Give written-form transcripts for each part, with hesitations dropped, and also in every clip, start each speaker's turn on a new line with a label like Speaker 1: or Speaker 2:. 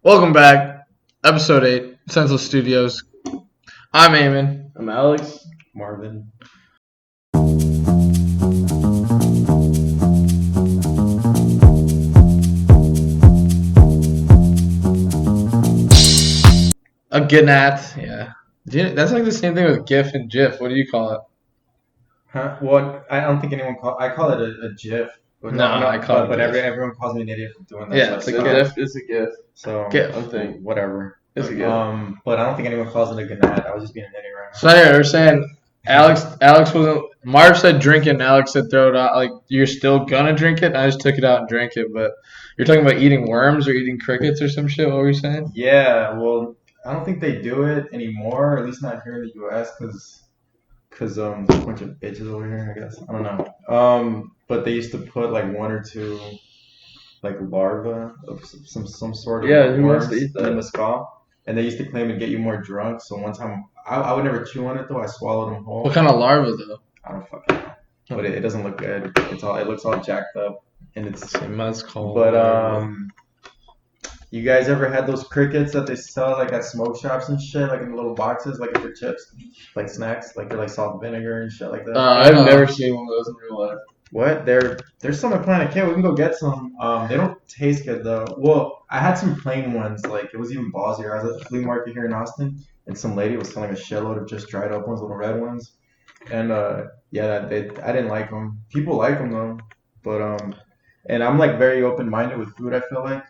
Speaker 1: Welcome back. Episode 8, Senseless Studios. I'm Eamon.
Speaker 2: I'm Alex.
Speaker 3: Marvin.
Speaker 1: A Gnat, yeah. That's like the same thing with GIF and GIF. What do you call it?
Speaker 3: Huh? Well, I don't think anyone I call it a GIF. But
Speaker 1: No, I call it
Speaker 3: but
Speaker 1: GIF.
Speaker 3: everyone calls me an idiot for doing that.
Speaker 1: Yeah,
Speaker 3: so
Speaker 1: it's
Speaker 3: I
Speaker 1: a
Speaker 3: suck.
Speaker 1: GIF.
Speaker 2: It's a gift.
Speaker 3: So
Speaker 1: GIF.
Speaker 2: I'm thinking.
Speaker 3: whatever.
Speaker 2: It's a gift.
Speaker 3: But I don't think anyone calls it a gnat. I was just being an idiot right now.
Speaker 1: So anyway, we're saying Alex wasn't. Marv said drink it, and Alex said throw it out. Like you're still gonna drink it. And I just took it out and drank it. But you're talking about eating worms or eating crickets or some shit. What were you saying?
Speaker 3: Yeah, well, I don't think they do it anymore, at least not here in the U.S. because there's a bunch of bitches over here, I guess. I don't know. But they used to put like one or two like larvae of some sort of
Speaker 2: Yeah, who
Speaker 3: worms
Speaker 2: wants to eat
Speaker 3: in
Speaker 2: that?
Speaker 3: the skull, and they used to claim to get you more drunk. So one time, I would never chew on it though. I swallowed them whole.
Speaker 1: What kind of larva though?
Speaker 3: I don't fucking know, but it doesn't look good. It looks all jacked up, and it's.
Speaker 1: That's called.
Speaker 3: But you guys ever had those crickets that they sell like at smoke shops and shit, like in little boxes, like for chips, like snacks, like they're like salt and vinegar and shit like that?
Speaker 2: I've never seen one of those in real life.
Speaker 3: What? There's some at Planet K. We can go get some. They don't taste good though. Well, I had some plain ones. Like it was even ballsier. I was at the flea market here in Austin, and some lady was selling a shitload of just dried up ones, little red ones. And yeah, I didn't like them. People like them though, but and I'm like very open minded with food. I feel like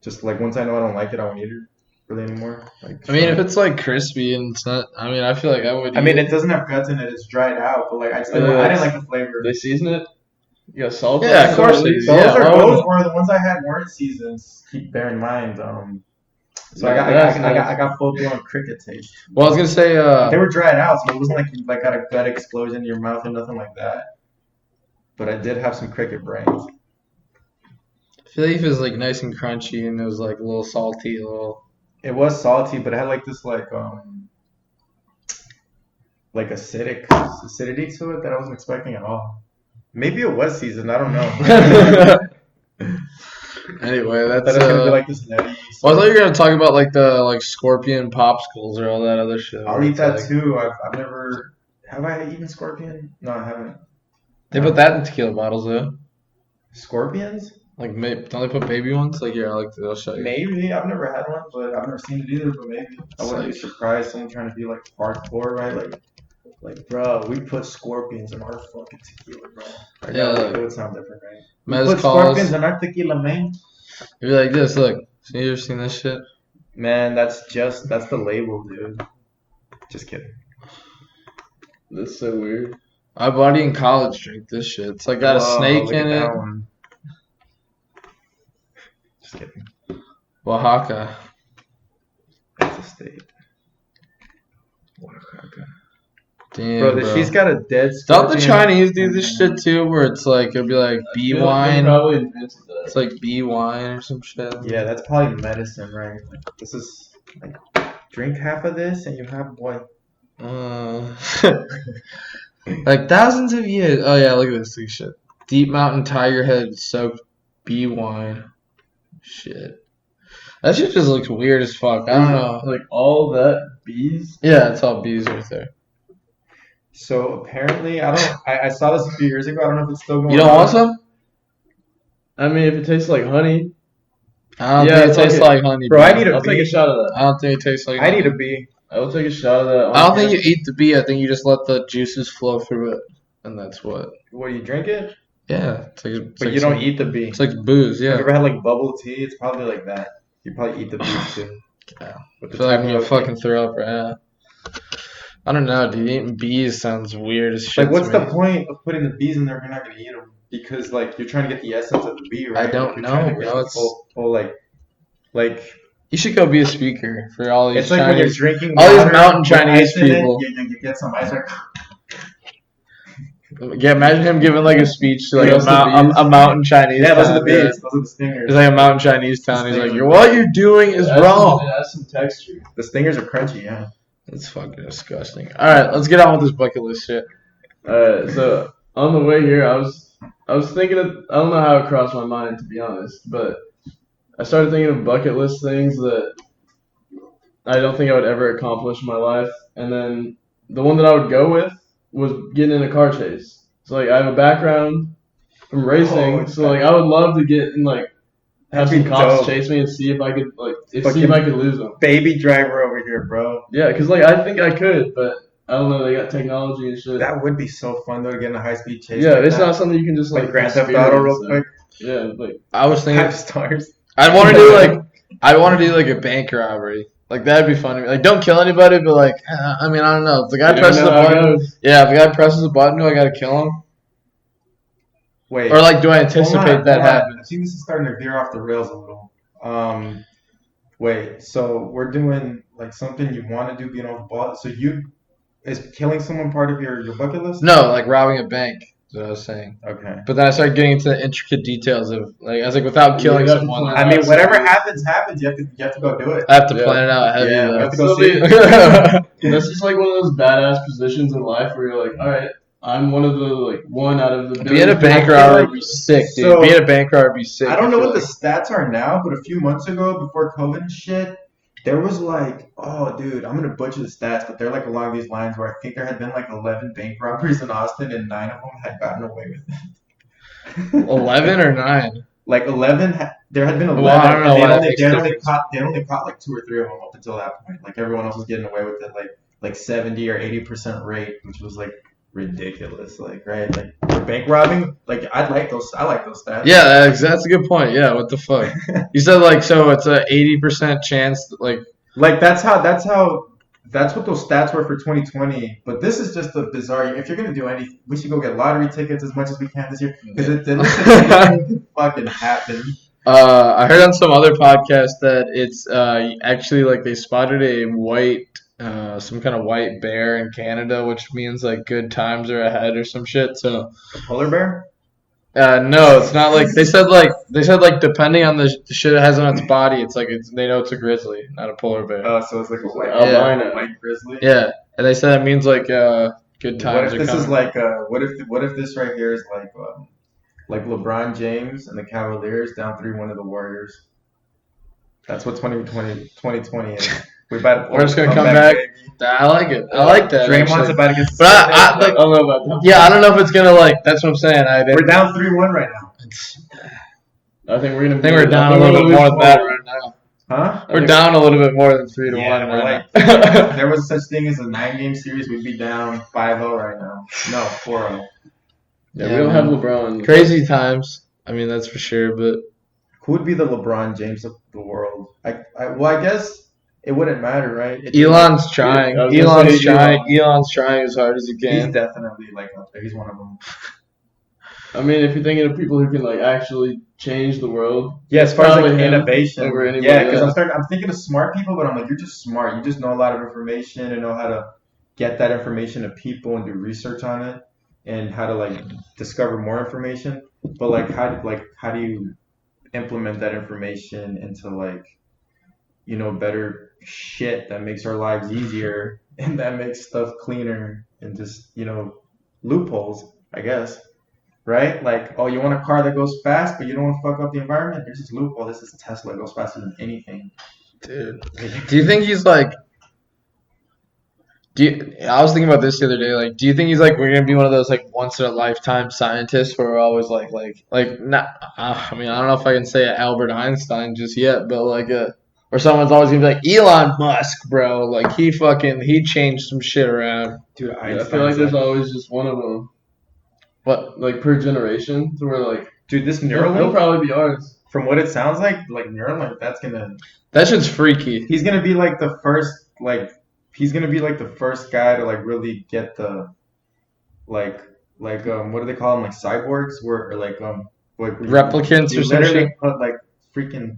Speaker 3: just like once I know I don't like it, I won't eat it really anymore. Like
Speaker 1: I mean, if it's like crispy and it's not, I mean, I feel like I would.
Speaker 3: I mean, it doesn't have guts in it. It's dried out, but like I didn't like the flavor.
Speaker 2: They season it. You got salt.
Speaker 1: Yeah,
Speaker 2: on it?
Speaker 1: of course they do.
Speaker 3: Those
Speaker 1: Yeah,
Speaker 3: those were the ones I had weren't seasons. Bear in mind. So I got full blown cricket taste.
Speaker 1: Well, I was gonna say.
Speaker 3: They were dried out, so it wasn't like you got a gut explosion in your mouth or nothing like that. But I did have some cricket brains.
Speaker 1: I feel like if it was like nice and crunchy and it was like a little salty, a little.
Speaker 3: It was salty, but it had like this like acidity to it that I wasn't expecting at all. Maybe it was seasoned. I don't know.
Speaker 1: Anyway, that's.
Speaker 3: That it's gonna be like this nutty.
Speaker 1: Well, I thought you were gonna talk about like the scorpion popsicles or all that other shit.
Speaker 3: I'll eat
Speaker 1: It's
Speaker 3: that
Speaker 1: like-
Speaker 3: too. I've never. Have I eaten scorpion? No, I haven't.
Speaker 1: They put that in tequila bottles though.
Speaker 3: Scorpions?
Speaker 1: Like, don't they put baby ones? Like, yeah, like they'll show you.
Speaker 3: Maybe. I've never had one, but I've never seen it either. But maybe I wouldn't be surprised. Someone trying to be like hardcore, right? Like, bro, we put scorpions in our fucking tequila, bro. Like,
Speaker 1: Yeah,
Speaker 3: that
Speaker 1: like-
Speaker 3: would sound different, right? We
Speaker 1: Mez
Speaker 3: put
Speaker 1: calls.
Speaker 3: scorpions in our tequila, man.
Speaker 1: You'd be like this. Look, so you ever seen this shit?
Speaker 3: Man, that's the label, dude. Just kidding.
Speaker 2: That's so weird.
Speaker 1: My buddy in college drank this shit. It's like got a
Speaker 3: Whoa,
Speaker 1: snake
Speaker 3: look
Speaker 1: in
Speaker 3: at
Speaker 1: it.
Speaker 3: that one. Just kidding.
Speaker 1: Oaxaca.
Speaker 3: That's a state.
Speaker 1: Damn,
Speaker 3: Bro, she's got a dead
Speaker 1: Don't the
Speaker 3: scorpion.
Speaker 1: Chinese do this shit too? Where it's like it'll be like bee
Speaker 2: They
Speaker 1: wine.
Speaker 2: probably invented that.
Speaker 1: It's like bee wine or some shit.
Speaker 3: Yeah, that's probably medicine, right? Like, this is like drink half of this and you have what?
Speaker 1: Like thousands of years. Oh yeah, look at this shit. Deep Mountain Tiger Head soaked bee wine. Shit. That shit just looks weird as fuck. I don't know.
Speaker 2: Like all that bees.
Speaker 1: Yeah, it's all bees right there.
Speaker 3: So apparently, I saw this a few years ago. I don't know if it's still going on.
Speaker 1: You don't want some?
Speaker 2: I mean, if it tastes like honey,
Speaker 1: I don't
Speaker 2: Yeah,
Speaker 1: think it
Speaker 2: it's
Speaker 1: tastes
Speaker 2: okay.
Speaker 1: like honey.
Speaker 3: Bro, I need a
Speaker 2: I'll take a
Speaker 3: bee.
Speaker 2: shot of that.
Speaker 1: I don't think it tastes like
Speaker 3: I need
Speaker 1: honey.
Speaker 3: a bee.
Speaker 2: I will take a shot of that.
Speaker 1: I don't think you eat the bee. I think you just let the juices flow through it. And that's what.
Speaker 3: What do you drink it?
Speaker 1: Yeah. It's
Speaker 3: But
Speaker 1: like
Speaker 3: you don't
Speaker 1: some-
Speaker 3: eat the bee.
Speaker 1: It's like booze,
Speaker 3: Have
Speaker 1: yeah.
Speaker 3: you ever had like bubble tea? It's probably like that. You probably eat the bee too.
Speaker 1: Yeah.
Speaker 3: With
Speaker 1: I
Speaker 3: the
Speaker 1: feel like I'm gonna
Speaker 3: tapioca.
Speaker 1: fucking throw up right now. I don't know, dude. Eating bees sounds weird as shit.
Speaker 3: Like, what's
Speaker 1: to
Speaker 3: the
Speaker 1: me.
Speaker 3: point of putting the bees in there if you're not gonna eat them? Because like you're trying to get the essence of the bee, right?
Speaker 1: I don't
Speaker 3: Like, you're trying
Speaker 1: know,
Speaker 3: to get
Speaker 1: bro.
Speaker 3: the full like.
Speaker 1: You should go be a speaker for all these
Speaker 3: It's like when you're
Speaker 1: Chinese.
Speaker 3: drinking
Speaker 1: all these
Speaker 3: water
Speaker 1: mountain
Speaker 3: with
Speaker 1: Chinese
Speaker 3: ice in it,
Speaker 1: people.
Speaker 3: You get some ice. Like,
Speaker 1: Yeah, imagine him giving like a speech to like
Speaker 2: Those are the bees.
Speaker 1: a mountain Chinese.
Speaker 3: yeah, those are the
Speaker 1: town, yeah.
Speaker 3: bees. Those are the stingers.
Speaker 1: It's like a mountain Chinese town. He's like,
Speaker 3: Stingers.
Speaker 1: what you're doing is wrong.
Speaker 2: It has some texture.
Speaker 3: The stingers are crunchy. Yeah.
Speaker 1: That's fucking disgusting. All right, let's get on with this bucket list shit.
Speaker 2: Alright, so on the way here, I was thinking of, I don't know how it crossed my mind to be honest, but I started thinking of bucket list things that I don't think I would ever accomplish in my life, and then the one that I would go with was getting in a car chase. So like I have a background from racing,
Speaker 3: Oh,
Speaker 2: so like I would love to get in like have
Speaker 3: That'd
Speaker 2: some
Speaker 3: be
Speaker 2: cops
Speaker 3: dope.
Speaker 2: chase me and see if I could see if
Speaker 3: Fucking
Speaker 2: I could lose them.
Speaker 3: baby driver over here, bro.
Speaker 2: Yeah, because like I think I could, but I don't know. They got technology and shit.
Speaker 3: That would be so fun though to get in a high speed chase.
Speaker 2: Yeah,
Speaker 3: like
Speaker 2: it's
Speaker 3: that.
Speaker 2: not something you can just
Speaker 3: like
Speaker 2: like
Speaker 3: Grand Theft Auto real
Speaker 2: experience,
Speaker 3: quick.
Speaker 2: though. Yeah, like
Speaker 1: I was thinking
Speaker 3: 5 stars.
Speaker 1: I'd want to do like a bank robbery. Like that'd be funny. Like don't kill anybody, but like I mean I don't know. If the guy
Speaker 2: you never
Speaker 1: presses
Speaker 2: know
Speaker 1: the
Speaker 2: how it
Speaker 1: button,
Speaker 2: goes.
Speaker 1: yeah. If the guy presses the button, do I gotta kill him?
Speaker 3: Wait.
Speaker 1: Or like do I
Speaker 3: Hold
Speaker 1: anticipate
Speaker 3: on,
Speaker 1: that
Speaker 3: hold on.
Speaker 1: happening?
Speaker 3: I think this is starting to veer off the rails a little. Wait. So we're doing like something you want to do, being on the ball. So is killing someone part of your bucket list?
Speaker 1: No, like robbing a bank. Is what I was saying.
Speaker 3: Okay.
Speaker 1: But then I started getting into the intricate details of like I was like without killing
Speaker 2: You have to
Speaker 1: someone,
Speaker 2: plan
Speaker 3: I
Speaker 2: it
Speaker 3: mean,
Speaker 2: out.
Speaker 3: whatever happens. You have to go do it.
Speaker 1: I have to
Speaker 2: Yeah.
Speaker 1: plan it out heavy.
Speaker 3: Yeah, we
Speaker 1: though.
Speaker 3: have to go
Speaker 2: Still
Speaker 3: see.
Speaker 2: be- That's just like one of those badass positions in life where you're like, all right, I'm one of the like one out of the
Speaker 1: Being a
Speaker 2: billion
Speaker 1: bank
Speaker 2: people.
Speaker 1: robber would be sick, dude.
Speaker 3: So-
Speaker 1: Being a bank robber would be sick.
Speaker 3: I don't know
Speaker 1: feel
Speaker 3: what the
Speaker 1: like.
Speaker 3: stats are now, but a few months ago, before COVID and shit, there was like, oh, dude, I'm gonna butcher the stats, but they're like along these lines where I think there had been like 11 bank robberies in Austin, and 9 of them had gotten away with it.
Speaker 1: 11 or 9?
Speaker 3: Like 11, there had been 11,
Speaker 1: Well, I don't know
Speaker 3: and
Speaker 1: why that makes
Speaker 3: they
Speaker 1: a
Speaker 3: only
Speaker 1: difference.
Speaker 3: caught like 2 or 3 of them up until that point. Like everyone else was getting away with it, like 70 or 80% rate, which was like ridiculous. Like right, like for bank robbing, like I like those stats.
Speaker 1: Yeah, that's a good point. Yeah, what the fuck? You said like so it's a 80% chance that,
Speaker 3: Like that's what those stats were for 2020. But this is just a bizarre. If you're gonna do anything, we should go get lottery tickets as much as we can this year because it looks like anything can fucking happen.
Speaker 1: I heard on some other podcast that it's actually like they spotted a white some kind of white bear in Canada, which means like good times are ahead or some shit. So
Speaker 3: A polar bear?
Speaker 1: no, it's not like they said like depending on the shit it has on its body, they know it's a grizzly, not a polar bear.
Speaker 3: Oh, so it's like a white
Speaker 2: albino.
Speaker 3: white grizzly.
Speaker 1: Yeah, and they said it means like good
Speaker 3: What
Speaker 1: times
Speaker 3: if
Speaker 1: are
Speaker 3: this
Speaker 1: coming.
Speaker 3: is like what if this right here is like LeBron James and the Cavaliers down 3-1 to the Warriors? That's what 2020 is. We about to
Speaker 1: We're just gonna come back. I like it. I like that.
Speaker 3: Draymond's
Speaker 1: actually.
Speaker 3: about to get
Speaker 1: But I
Speaker 2: I
Speaker 1: like,
Speaker 2: don't know about that.
Speaker 1: yeah, I don't know if it's gonna like. That's what I'm saying.
Speaker 3: We're down 3-1 right now.
Speaker 2: I think we're gonna.
Speaker 1: I think we're down a little bit more than that right now.
Speaker 3: Huh?
Speaker 1: We're down a little bit more than 3-1
Speaker 3: Yeah, we're
Speaker 1: right
Speaker 3: like
Speaker 1: now.
Speaker 3: if there was such thing as a 9-game series, we'd be down 5-0 right now. No, 4-0.
Speaker 2: Yeah,
Speaker 1: Yeah,
Speaker 2: we don't
Speaker 1: man.
Speaker 2: have LeBron.
Speaker 1: Crazy times. I mean, that's for sure. But
Speaker 3: Who would be the LeBron James of the world? Well, I guess it wouldn't matter, right?
Speaker 1: Elon's trying.
Speaker 2: I was gonna say
Speaker 1: Elon's trying as hard as he
Speaker 3: He's
Speaker 1: can.
Speaker 3: definitely like up there. He's one of them.
Speaker 2: I mean, if you're thinking of people who can like actually change the world,
Speaker 3: Yeah, as far as
Speaker 2: Probably
Speaker 3: like
Speaker 2: him
Speaker 3: innovation.
Speaker 2: over anybody
Speaker 3: Yeah, because
Speaker 2: else.
Speaker 3: I'm thinking of smart people, but I'm like, you're just smart. You just know a lot of information and know how to get that information to people and do research on it and how to like discover more information. But like how do you implement that information into like better shit that makes our lives easier and that makes stuff cleaner and just loopholes, I guess. Right? Like, oh, you want a car that goes fast, but you don't want to fuck up the environment? Here's this loophole. This is Tesla. It goes faster than anything.
Speaker 1: Dude, do you think he's like? I was thinking about this the other day. Like, do you think he's like we're gonna be one of those like once in a lifetime scientists where we're always like not? I mean, I don't know if I can say Albert Einstein just yet, but or someone's always gonna be like Elon Musk, bro. Like he changed some shit around.
Speaker 3: Dude,
Speaker 2: I feel like there's always just one of them,
Speaker 1: What?
Speaker 2: like per generation. So we're like,
Speaker 3: Dude, this
Speaker 2: he'll
Speaker 3: Neuralink,
Speaker 2: probably be ours.
Speaker 3: from what it sounds like Neuralink,
Speaker 1: That shit's freaky.
Speaker 3: he's gonna be like the first, guy to like really get the, what do they call them, like cyborgs, or
Speaker 1: Replicants
Speaker 3: you
Speaker 1: or some
Speaker 3: literally
Speaker 1: shit?
Speaker 3: put like freaking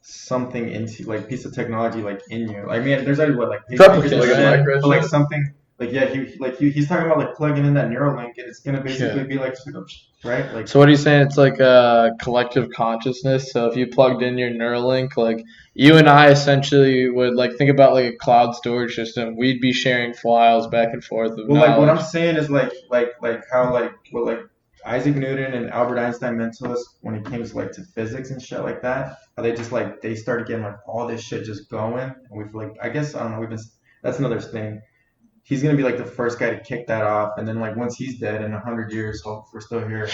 Speaker 3: something into like piece of technology like in you. I mean, there's already
Speaker 1: Replicants,
Speaker 3: like
Speaker 1: right?
Speaker 3: but like something he's talking about like plugging in that Neuralink and it's gonna basically be like right like
Speaker 1: So what are you saying? It's like a collective consciousness. So if you plugged in your Neuralink, like you and I essentially would like think about like a cloud storage system. We'd be sharing files back and forth of
Speaker 3: well like what I'm
Speaker 1: knowledge.
Speaker 3: saying is like how Isaac Newton and Albert Einstein mental us when it came to like to physics and shit like that. How they just like they started getting like all this shit just going, and we've like I guess I don't know we've been that's another thing. He's gonna be like the first guy to kick that off, and then like once he's dead in 100 years, hope we're still here.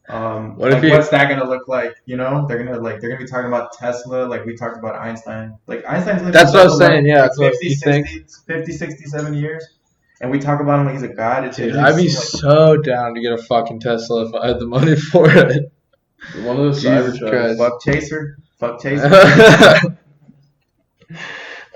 Speaker 1: What if
Speaker 3: Like
Speaker 1: he?
Speaker 3: what's that gonna look like? You know, they're gonna be talking about Tesla, like we talked about Einstein. Like Einstein's lived
Speaker 1: That's
Speaker 3: for
Speaker 1: what I was
Speaker 3: like,
Speaker 1: saying. Yeah,
Speaker 3: like
Speaker 1: that's what
Speaker 3: 50,
Speaker 1: you think.
Speaker 3: 50, 60, 70 years, and we talk about him like he's a god. It
Speaker 1: Dude,
Speaker 3: doesn't
Speaker 1: I'd be
Speaker 3: seem like
Speaker 1: so down to get a fucking Tesla if I had the money for it.
Speaker 2: One of those
Speaker 1: Jesus
Speaker 2: Cybertrucks.
Speaker 1: Christ.
Speaker 3: fuck chaser.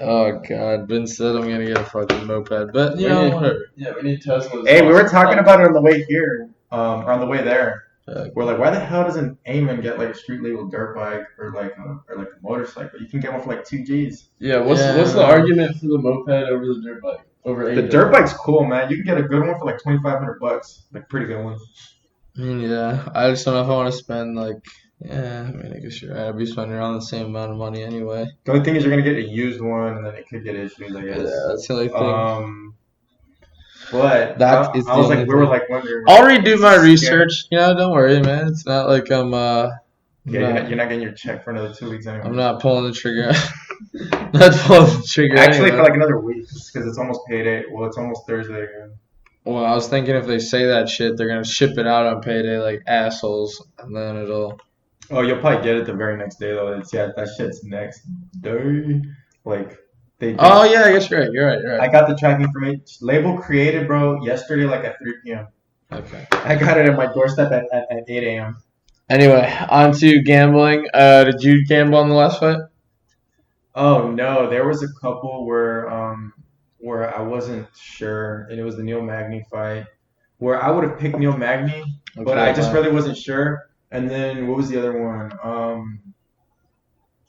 Speaker 1: Oh God, Ben said I'm gonna get a fucking moped, but you
Speaker 2: We
Speaker 1: know
Speaker 2: need-
Speaker 1: whatever.
Speaker 2: Yeah, we need Teslas.
Speaker 3: Hey, we were talking about it on the way here, or on the way there.
Speaker 1: Fuck.
Speaker 3: We're like, why the hell doesn't Eamon get like a street legal dirt bike or like a motorcycle? You can get one for like 2 Gs.
Speaker 2: Yeah, what's the argument for the moped over the dirt bike? Over
Speaker 3: The dirt bike's cool, man. You can get a good one for like $2,500, like pretty good one.
Speaker 1: I mean, yeah, I just don't know if I want to spend like. Yeah, I mean, I guess you're right. I'd be spending around the same amount of money anyway.
Speaker 3: The only thing is you're gonna get a used one, and then it could get issues, I guess.
Speaker 1: Yeah, that's the only thing.
Speaker 3: But
Speaker 1: That is
Speaker 3: I was
Speaker 1: the
Speaker 3: like,
Speaker 1: only
Speaker 3: we were
Speaker 1: thing.
Speaker 3: like wondering.
Speaker 1: I'll redo my
Speaker 3: scared.
Speaker 1: research. You know, don't worry, man. It's not like I'm
Speaker 3: Yeah,
Speaker 1: not-
Speaker 3: you're not getting your check for another 2 weeks anyway.
Speaker 1: I'm not pulling the trigger. Not pulling the trigger.
Speaker 3: Actually, for
Speaker 1: anyway.
Speaker 3: like another week, because it's almost payday. Well, it's almost Thursday again.
Speaker 1: Well, I was thinking if they say that shit, they're gonna ship it out on payday like assholes, and then it'll.
Speaker 3: Oh, you'll probably get it the very next day though. That shit's next day. Like they.
Speaker 1: Oh yeah, I guess you're right. You're right. You're
Speaker 3: I
Speaker 1: right.
Speaker 3: got the tracking information label created, bro, yesterday like at 3 p.m.
Speaker 1: Okay.
Speaker 3: I got it at my doorstep at 8 a.m.
Speaker 1: Anyway, on to gambling. Did you gamble on the last fight?
Speaker 3: Oh no, there was a couple where I wasn't sure, and it was the Neil Magny fight where I would have picked Neil Magny, but I just really wasn't sure. And then what was the other one?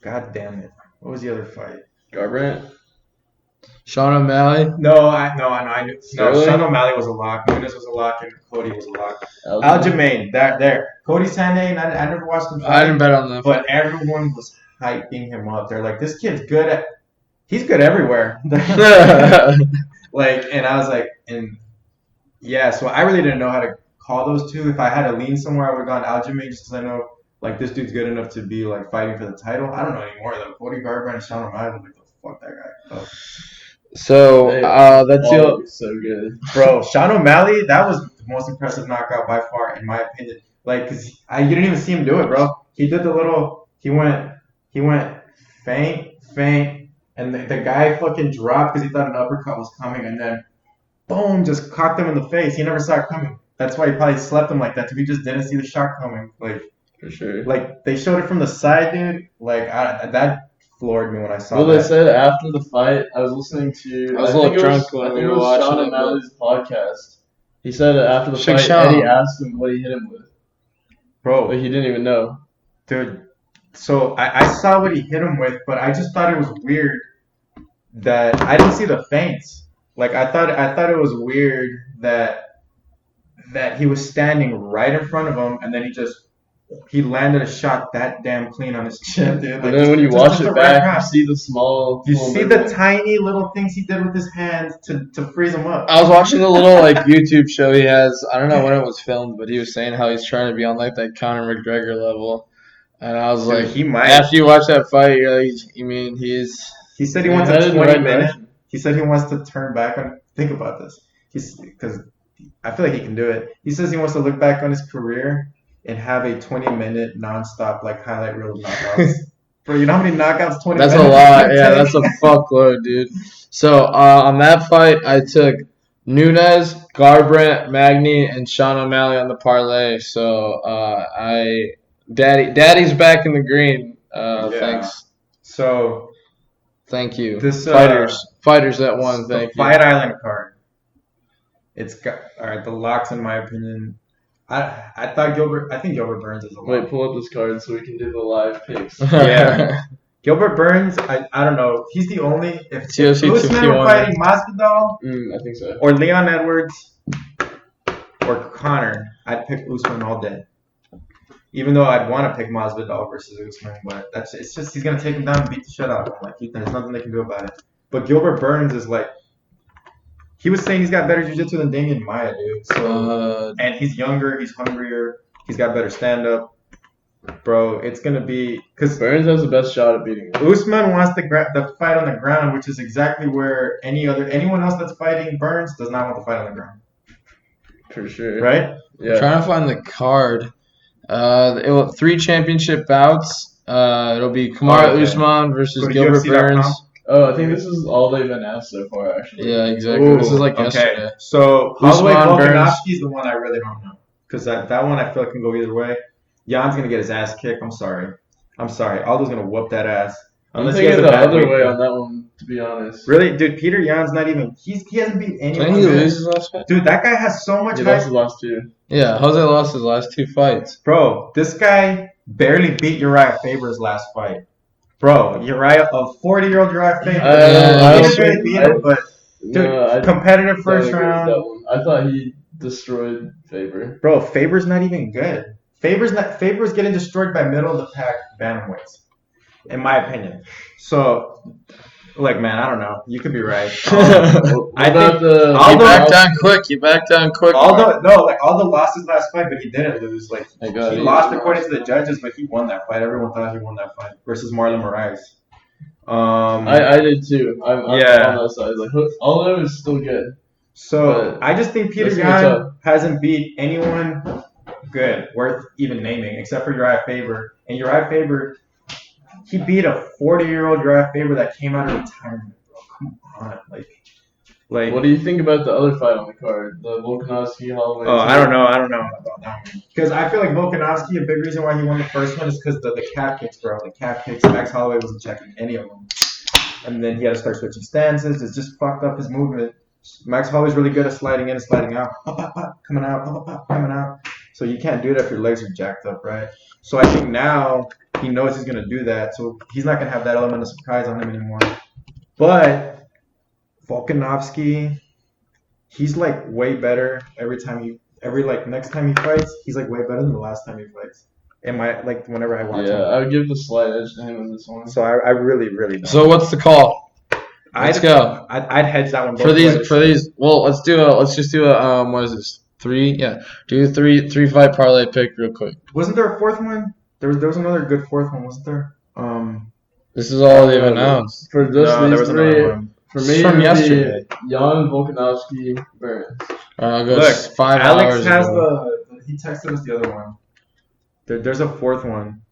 Speaker 3: God damn it, what was the other fight?
Speaker 2: Garbrandt.
Speaker 1: Sean O'Malley.
Speaker 3: No, I knew. No,
Speaker 2: Sterling?
Speaker 3: Sean O'Malley was a lock. Nunes was a lock, and Cody was a lock.
Speaker 2: Aljamain.
Speaker 3: Aljamain, there. Cody Sandane, I never watched him
Speaker 1: I
Speaker 3: fight,
Speaker 1: didn't bet on them.
Speaker 3: but everyone was hyping him up. They're like, this kid's good at. He's good everywhere. Like, and I was like, and yeah, so I really didn't know how to call those two. If I had to lean somewhere, I would have gone Aljamain just because I know like this dude's good enough to be like fighting for the title. I don't know anymore though. Cody Garbrandt and Sean O'Malley, I'm like, fuck that guy. Oh.
Speaker 1: So
Speaker 2: Hey,
Speaker 1: that's
Speaker 2: oh,
Speaker 1: the.
Speaker 2: so good.
Speaker 3: Bro, Sean O'Malley, that was the most impressive knockout by far, in my opinion. Like, cause you didn't even see him do it, bro. He did the little. He went feint, and the guy fucking dropped because he thought an uppercut was coming, and then boom, just cocked him in the face. He never saw it coming. That's why he probably slept him like that. Too. He just didn't see the shot coming.
Speaker 2: For sure.
Speaker 3: Like they showed it from the side, dude. Like that floored me when I saw
Speaker 2: Well,
Speaker 3: that.
Speaker 2: they said after the fight, I was listening to.
Speaker 1: I was a
Speaker 2: think
Speaker 1: little
Speaker 2: it
Speaker 1: drunk when
Speaker 2: I think
Speaker 1: we
Speaker 2: it
Speaker 1: were
Speaker 2: was
Speaker 1: watching
Speaker 2: Sean
Speaker 1: it, but-
Speaker 2: O'Malley's podcast. He said that after the
Speaker 1: Shake
Speaker 2: fight,
Speaker 1: Sean.
Speaker 2: Eddie asked him what he hit him with,
Speaker 3: Bro,
Speaker 2: but he didn't even know.
Speaker 3: dude. So I saw what he hit him with, but I just thought it was weird that I didn't see the feints. Like I thought it was weird that he was standing right in front of him, and then he landed a shot that damn clean on his chin, dude.
Speaker 2: And
Speaker 3: Like,
Speaker 2: then when you
Speaker 3: just
Speaker 2: watch
Speaker 3: the
Speaker 2: it
Speaker 3: right
Speaker 2: back,
Speaker 3: grab.
Speaker 2: you see the small.
Speaker 3: You
Speaker 2: little
Speaker 3: see the
Speaker 2: movement.
Speaker 3: tiny little things he did with his hands to freeze him up.
Speaker 1: I was watching the little like YouTube show he has. I don't know when it was filmed, but he was saying how he's trying to be on like that Conor McGregor level. And I was
Speaker 3: Dude,
Speaker 1: like,
Speaker 3: he might.
Speaker 1: after you watch that fight, you're like, you mean he's.
Speaker 3: He said he
Speaker 2: He's
Speaker 3: wants a
Speaker 2: headed in the
Speaker 3: 20
Speaker 2: right
Speaker 3: minute.
Speaker 2: direction.
Speaker 3: He said he wants to turn back on. Think about this. Because I feel like he can do it. He says he wants to look back on his career and have a 20-minute nonstop like highlight reel of knockouts. Bro, you know how many knockouts 20
Speaker 1: That's a
Speaker 3: minutes?
Speaker 1: lot. Yeah, that's a fuckload, dude. So on that fight, I took Nunes, Garbrandt, Magny, and Sean O'Malley on the parlay. So Daddy's back in the green.
Speaker 3: Yeah.
Speaker 1: Thanks.
Speaker 3: So
Speaker 1: Thank you.
Speaker 3: This,
Speaker 1: Fighters that won.
Speaker 3: the
Speaker 1: Thank you.
Speaker 3: Fight Island card. It's got all right. The locks, in my opinion. I think Gilbert Burns is a lock.
Speaker 2: Wait, pull up this card so we can do the live picks.
Speaker 3: Yeah. Gilbert Burns, I don't know. He's the only. If
Speaker 1: TLC
Speaker 3: Usman were
Speaker 1: 251.
Speaker 3: fighting Masvidal
Speaker 2: I think so.
Speaker 3: or Leon Edwards or Connor, I'd pick Usman all day. Even though I'd want to pick Masvidal versus Usman, but it's just he's gonna take him down and beat the shit out of him. Like there's nothing they can do about it. But Gilbert Burns is like He was saying he's got better jiu-jitsu than Damian Maia, dude. So and he's younger, he's hungrier, he's got better stand-up. Bro, it's gonna be because
Speaker 2: Burns has the best shot at beating him.
Speaker 3: Usman wants the fight on the ground, which is exactly where anyone else that's fighting Burns does not want to fight on the ground.
Speaker 2: For sure.
Speaker 3: Right?
Speaker 2: Yeah.
Speaker 1: Trying to find the card. It will 3 championship bouts. It'll be Kamaru Usman versus
Speaker 3: Go to
Speaker 1: Gilbert
Speaker 3: UFC.com.
Speaker 1: Burns.
Speaker 2: Oh, I think this is all they've announced so far, actually.
Speaker 1: Yeah, exactly.
Speaker 3: Ooh,
Speaker 1: This is like
Speaker 3: okay.
Speaker 1: yesterday.
Speaker 3: So
Speaker 1: Usman,
Speaker 3: Holloway
Speaker 1: Burns.
Speaker 3: Volkanovski is the one I really don't know because that one I feel like can go either way. Jan's gonna get his ass kicked. I'm sorry. Aldo's gonna whoop that ass.
Speaker 2: I'm
Speaker 3: Unless he has
Speaker 2: thinking
Speaker 3: a
Speaker 2: the
Speaker 3: bad
Speaker 2: other
Speaker 3: weight
Speaker 2: way
Speaker 3: cut.
Speaker 2: on that one, to be honest.
Speaker 3: Really, dude? Peter Jan's not even. He hasn't beat anyone.
Speaker 1: Didn't he
Speaker 3: man.
Speaker 1: lose his last fight?
Speaker 3: Dude, that guy has so much
Speaker 2: He
Speaker 3: hype.
Speaker 2: lost the last 2.
Speaker 1: Yeah, Jose lost his last 2 fights.
Speaker 3: Bro, this guy barely beat Uriah Faber's last fight. Bro, a 40-year-old Uriah Faber.
Speaker 1: I
Speaker 3: He
Speaker 1: don't
Speaker 3: didn't really beat him, but dude, competitive
Speaker 2: don't
Speaker 3: first
Speaker 2: agree with
Speaker 3: round.
Speaker 2: that one. I thought he destroyed Faber.
Speaker 3: Bro, Faber's not even good. Faber's getting destroyed by middle of the pack bantamweights, in my opinion. So, like, man, I don't know. You could be right. I think
Speaker 1: You backed down quick.
Speaker 3: Aldo lost his last fight, but he didn't lose. Like
Speaker 2: He
Speaker 3: lost according to the judges, but he won that fight. Everyone thought he won that fight versus Marlon Moraes.
Speaker 2: I did too. I'm on that side. Like, Aldo is still good.
Speaker 3: So I just think Peter
Speaker 2: That's gonna be
Speaker 3: Yan hasn't beat anyone good worth even naming except for Uriah Faber. And Uriah Faber, he beat a 40-year-old Uriah Faber that came out of retirement, bro. Come on, like.
Speaker 2: What do you think about the other fight on the card? The Volkanovski Holloway?
Speaker 3: Oh, I don't know about that one. Because I feel like Volkanovski, a big reason why he won the first one is because the calf kicks, bro. The calf kicks, Max Holloway wasn't checking any of them. And then he had to start switching stances. It's just fucked up his movement. Max Holloway's really good at sliding in and sliding out. Pop, pop, pop, coming out, pop, pop, pop, coming out. So you can't do that if your legs are jacked up, right? So I think now he knows he's going to do that. So he's not going to have that element of surprise on him anymore. But Volkanovski, he's like way better next time he fights, he's like way better than the last time he fights. Whenever I watch him.
Speaker 2: Yeah, I would give the slight edge to him in this one.
Speaker 3: So I really, really don't.
Speaker 1: So what's the call? Let's go.
Speaker 3: I'd hedge that one both
Speaker 1: For
Speaker 3: ways.
Speaker 1: these. Well, let's just do a what is this? 3? Yeah. Do a 3 fight parlay pick real quick.
Speaker 3: Wasn't there a fourth one? There was another good fourth one, wasn't there?
Speaker 1: This is all they've announced.
Speaker 2: For just
Speaker 3: there
Speaker 2: these
Speaker 3: was
Speaker 2: 3,
Speaker 3: another one.
Speaker 2: for
Speaker 1: This
Speaker 2: me,
Speaker 1: is from
Speaker 2: it would
Speaker 1: yesterday.
Speaker 2: be Jan, Volkanovski, Burns.
Speaker 1: I'll go
Speaker 3: Look,
Speaker 1: 5
Speaker 3: Alex
Speaker 1: hours
Speaker 3: has
Speaker 1: ago.
Speaker 3: he texted us the other one. There's a fourth one.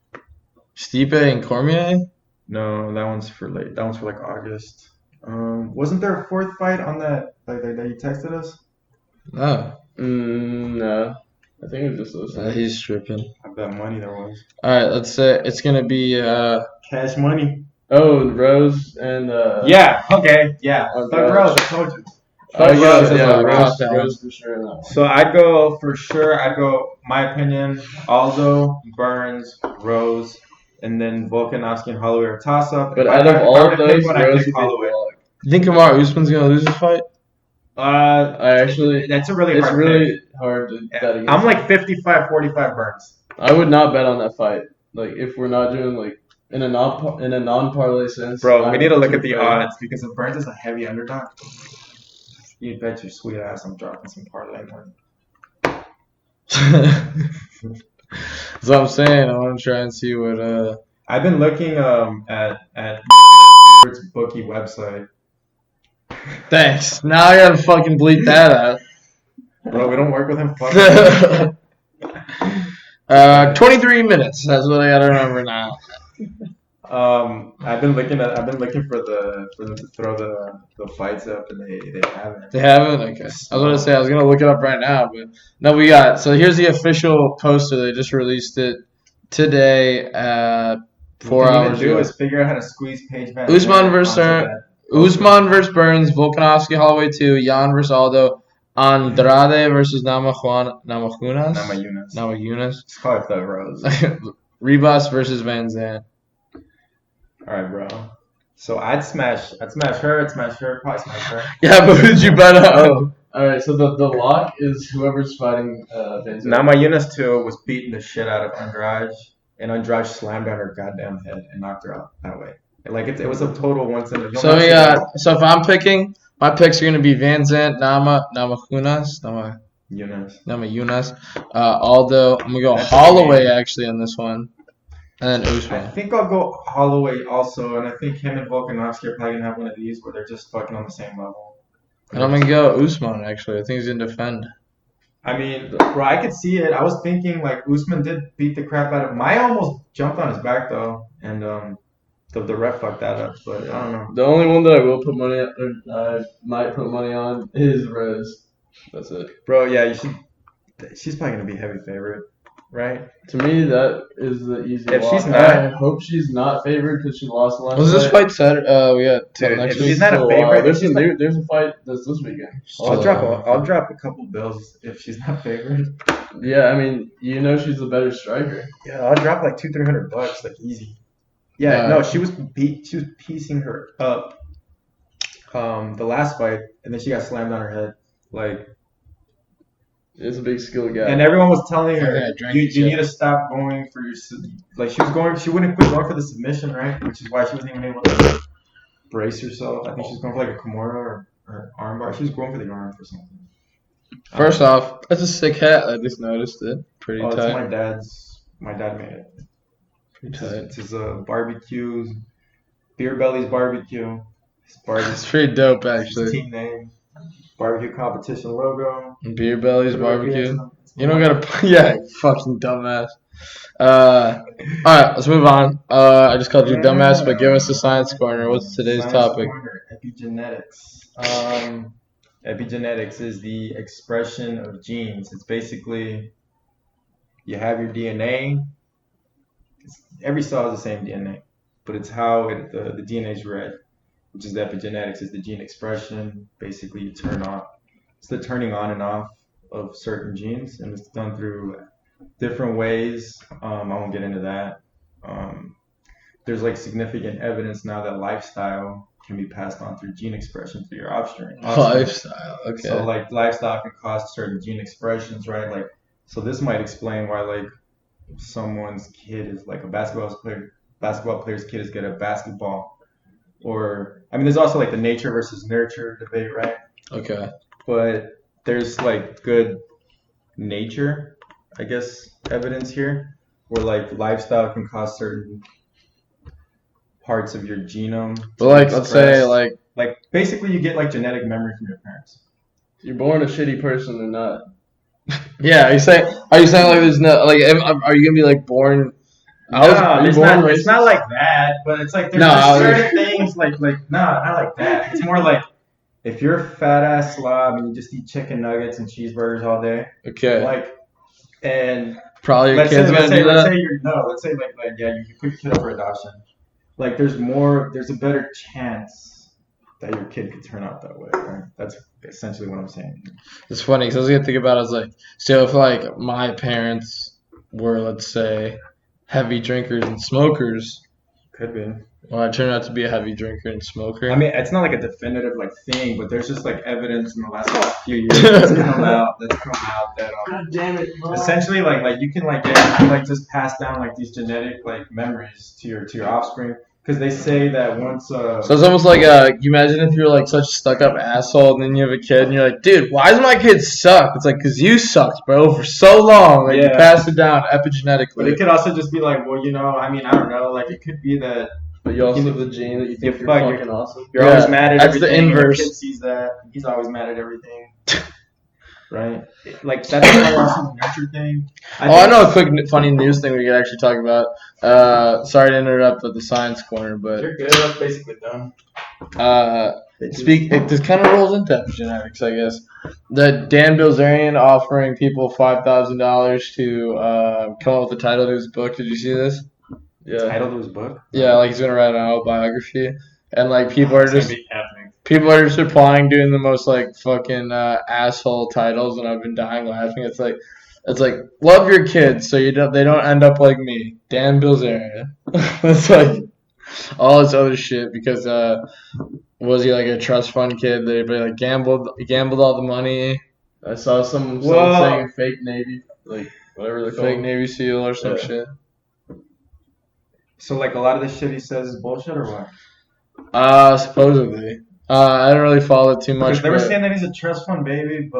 Speaker 1: Stipe and Cormier.
Speaker 3: No, that one's for late. That one's for like August. Wasn't there a fourth fight on that that you texted us?
Speaker 1: No,
Speaker 2: No. I think it was just those.
Speaker 1: he's tripping.
Speaker 3: I bet money there was.
Speaker 1: All right, let's say it's gonna be.
Speaker 3: Cash money.
Speaker 2: Oh, Rose and
Speaker 3: Yeah. Okay. Yeah.
Speaker 2: Oh,
Speaker 3: Thug
Speaker 2: gosh.
Speaker 3: Rose. I told you.
Speaker 2: Rose for sure. In that one.
Speaker 3: So I'd go for sure. My opinion, Aldo, Burns, Rose, and then Volkanovski and Holloway are toss up.
Speaker 2: But out of all of those, Rose would be
Speaker 3: Holloway.
Speaker 2: the lock.
Speaker 1: You think Kamaru Usman's gonna lose this fight?
Speaker 3: That's a really
Speaker 2: It's
Speaker 3: hard
Speaker 2: really
Speaker 3: pick.
Speaker 2: hard to bet against.
Speaker 3: I'm like 55-45 Burns.
Speaker 2: I would not bet on that fight. Like if we're not doing like in a non parlay sense.
Speaker 3: Bro, we need to look at the
Speaker 2: fair.
Speaker 3: odds because if Burns is a heavy underdog, you bet your sweet ass I'm dropping some parlay money.
Speaker 1: That's what I'm saying. I want to try and see what.
Speaker 3: I've been looking at bookie website.
Speaker 1: Thanks. Now I gotta fucking bleep that out.
Speaker 3: Bro, we don't work with him. Fuck.
Speaker 1: 23 minutes. That's what I gotta remember now.
Speaker 3: I've been looking for them to throw the fights up, and they haven't.
Speaker 1: They haven't? Okay. I was gonna say I was gonna look it up right now, but no, we got. So here's the official poster. They just released it today at 4
Speaker 3: What we need
Speaker 1: hours
Speaker 3: to do
Speaker 1: ago.
Speaker 3: is figure out how to squeeze Paige Van
Speaker 1: Usman
Speaker 3: Zandt
Speaker 1: versus
Speaker 3: onto that.
Speaker 1: Usman versus Burns, Volkanovski, Holloway 2, Jan versus Aldo, Andrade versus Namajunas.
Speaker 3: Just call it Thug Rose.
Speaker 1: Ribas versus Van Zandt.
Speaker 3: All right, bro. So I'd smash her, probably smash her.
Speaker 1: Yeah, but who'd you bet on?
Speaker 2: Oh, all right. So the lock is whoever's fighting Van Zandt.
Speaker 3: Namajunas too was beating the shit out of Andrade, and Andrade slammed on her goddamn head and knocked her out that way. Like it was a total once in a.
Speaker 1: So we got. So if I'm picking My picks are gonna be Van Zant, Nama
Speaker 3: Yunus.
Speaker 1: Aldo. I'm gonna go
Speaker 3: That's a
Speaker 1: Holloway
Speaker 3: game.
Speaker 1: actually on this one, and then
Speaker 3: I
Speaker 1: Usman.
Speaker 3: think I'll go Holloway also, and I think him and Volkanovski are probably gonna have one of these where they're just fucking on the same level.
Speaker 1: And I'm gonna go Usman actually. I think he's gonna defend.
Speaker 3: I mean, bro, I could see it. I was thinking like Usman did beat the crap out of Maya almost jumped on his back though, and the ref fucked that up. But I don't know.
Speaker 2: The only one that I will put money on, or I might put money on, is Rose. That's it.
Speaker 3: Bro, yeah, you should. She's probably gonna be heavy favorite, right?
Speaker 2: To me, that is the easy
Speaker 3: If
Speaker 2: walk.
Speaker 3: she's not-
Speaker 2: I hope she's not favored because she lost the last
Speaker 1: Was this
Speaker 2: fight.
Speaker 1: fight Saturday? We got till
Speaker 3: Dude,
Speaker 1: next
Speaker 3: if
Speaker 1: week.
Speaker 3: she's not a
Speaker 2: So,
Speaker 3: favorite,
Speaker 2: there's,
Speaker 3: she's
Speaker 2: there's a fight this weekend.
Speaker 3: I'll drop a couple bills if she's not favored.
Speaker 2: Yeah, I mean, you know she's the better striker.
Speaker 3: Yeah, I'll drop like $200-300, like easy. Yeah,
Speaker 1: Yeah.
Speaker 3: no, she was piecing her up the last fight, and then she got slammed on her head. Like,
Speaker 2: It's a big skill gap.
Speaker 3: and everyone was telling her,
Speaker 1: Yeah, drank
Speaker 3: you
Speaker 1: the shit.
Speaker 3: need to stop going for your like she wouldn't quit going for the submission, right? Which is why she wasn't even able to brace herself. I think she was going for like a Kimura or armbar. She was going for the arm for something.
Speaker 1: First off, that's a sick hat. I just noticed it. Pretty
Speaker 3: Oh, it's
Speaker 1: tight.
Speaker 3: my dad's. My dad made it.
Speaker 1: Pretty
Speaker 3: It's
Speaker 1: tight.
Speaker 3: his barbecue, Beer Belly's barbecue. His barbecue.
Speaker 1: It's pretty dope
Speaker 3: His
Speaker 1: actually.
Speaker 3: team name. Barbecue competition logo.
Speaker 1: Beer Belly's
Speaker 3: Put it right
Speaker 1: barbecue.
Speaker 3: here.
Speaker 1: You don't gotta. Yeah, fucking dumbass. All right, let's move on. I just called you dumbass, but give us the science corner. What's today's
Speaker 3: Science
Speaker 1: topic?
Speaker 3: corner, epigenetics. Epigenetics is the expression of genes. It's basically you have your DNA. Every cell has the same DNA, but it's how the DNA is read, which is the epigenetics, is the gene expression. Basically, you turn on. It's the turning on and off of certain genes, and it's done through different ways. I won't get into that. There's like significant evidence now that lifestyle can be passed on through gene expression through your offspring.
Speaker 1: Lifestyle. Okay.
Speaker 3: So like lifestyle can cause certain gene expressions, right? Like, so this might explain why like someone's kid is like a basketball player's kid is good at basketball, or I mean, there's also like the nature versus nurture debate, right?
Speaker 1: Okay.
Speaker 3: But there's like good nature, I guess, evidence here, where like lifestyle can cause certain parts of your genome to
Speaker 1: But like,
Speaker 3: be
Speaker 1: let's say
Speaker 3: expressed.
Speaker 1: like
Speaker 3: Basically you get like genetic memory from your parents.
Speaker 2: You're born a shitty person or not.
Speaker 1: yeah. Are you saying like there's no like are you gonna be like born?
Speaker 3: It's not like that, but it's like there's
Speaker 1: No,
Speaker 3: just certain things like not like that. It's more like if you're a fat ass slob and you just eat chicken nuggets and cheeseburgers all day,
Speaker 1: Okay.
Speaker 3: like, and
Speaker 1: Probably your
Speaker 3: let's
Speaker 1: kid's
Speaker 3: say
Speaker 1: gonna do
Speaker 3: let's
Speaker 1: that.
Speaker 3: say like yeah, you put your kid up for adoption. Like there's a better chance that your kid could turn out that way. Right? That's essentially what I'm saying.
Speaker 1: It's funny because I was gonna think about it as like, so if like my parents were, let's say, heavy drinkers and smokers,
Speaker 3: Could be.
Speaker 1: well, I turned out to be a heavy drinker and smoker.
Speaker 3: I mean, it's not like a definitive like thing, but there's just like evidence in the last few years that's come out that
Speaker 2: God damn it, bro.
Speaker 3: essentially like you can like get like just pass down like these genetic like memories to your offspring, because they say that once
Speaker 1: So it's almost like you imagine if you're like such a stuck up asshole and then you have a kid and you're like, dude, why does my kid suck? It's like, because you sucked, bro, for so long. Like, you
Speaker 3: Yeah.
Speaker 1: passed it down
Speaker 3: but
Speaker 1: epigenetically.
Speaker 3: it could also just be like, well, I mean, I don't know, like it could be that
Speaker 2: But you also have the gene that you think
Speaker 3: You
Speaker 2: you're
Speaker 3: fuck, you're-
Speaker 2: fucking awesome.
Speaker 3: you're
Speaker 1: Yeah,
Speaker 3: always mad at
Speaker 1: that's the
Speaker 3: everything.
Speaker 1: inverse.
Speaker 3: Your kid sees that, he's always mad at everything. Right? Like that's probably also the nurture thing.
Speaker 1: I know a quick funny news thing we could actually talk about. Sorry to interrupt with the science corner, but
Speaker 3: You're good. That's basically done.
Speaker 1: this kind of rolls into epigenetics, I guess. The Dan Bilzerian offering people $5,000 to come up with the title to his book. Did you see this?
Speaker 2: Yeah.
Speaker 3: Title to his book.
Speaker 1: Yeah, like he's gonna write an autobiography, and like people are
Speaker 3: It's gonna
Speaker 1: just
Speaker 3: be happening.
Speaker 1: people are just replying, doing the most like fucking asshole titles, and I've been dying laughing. It's like love your kids so they don't end up like me, Dan Bilzerian. It's like all this other shit because was he like a trust fund kid that he like gambled all the money,
Speaker 2: I saw someone
Speaker 3: Well-
Speaker 2: saying fake Navy, like whatever they're
Speaker 1: fake
Speaker 2: called.
Speaker 1: Navy SEAL or some
Speaker 2: Yeah.
Speaker 1: shit.
Speaker 3: So like a lot of this shit he says is bullshit or what?
Speaker 1: Supposedly. I don't really follow it too much,
Speaker 3: Because they were saying that he's a trust fund baby,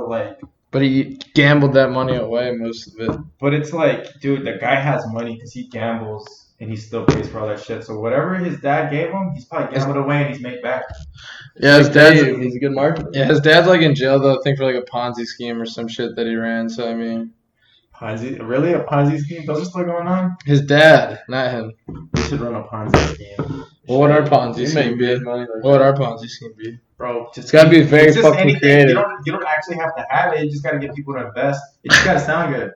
Speaker 1: but he gambled that money away, most of it.
Speaker 3: but it's like, dude, the guy has money because he gambles and he still pays for all that shit. So whatever his dad gave him, he's probably gambled away and he's made back.
Speaker 1: Yeah, his dad's
Speaker 2: He's a good marketer.
Speaker 1: yeah, his dad's like in jail though. I think for like a Ponzi scheme or some shit that he ran. So I mean,
Speaker 3: Ponzi, really? A Ponzi scheme? Those are still going on?
Speaker 1: his dad, not him.
Speaker 3: We should run a Ponzi scheme.
Speaker 1: What would our Ponzi
Speaker 2: You
Speaker 1: scheme
Speaker 2: make
Speaker 1: be?
Speaker 2: good money. Like
Speaker 1: What would our Ponzi scheme be?
Speaker 3: Bro,
Speaker 1: It's gotta be very
Speaker 3: it's just
Speaker 1: fucking
Speaker 3: anything.
Speaker 1: creative.
Speaker 3: You don't actually have to have it. You just gotta get people to invest. It just gotta sound good.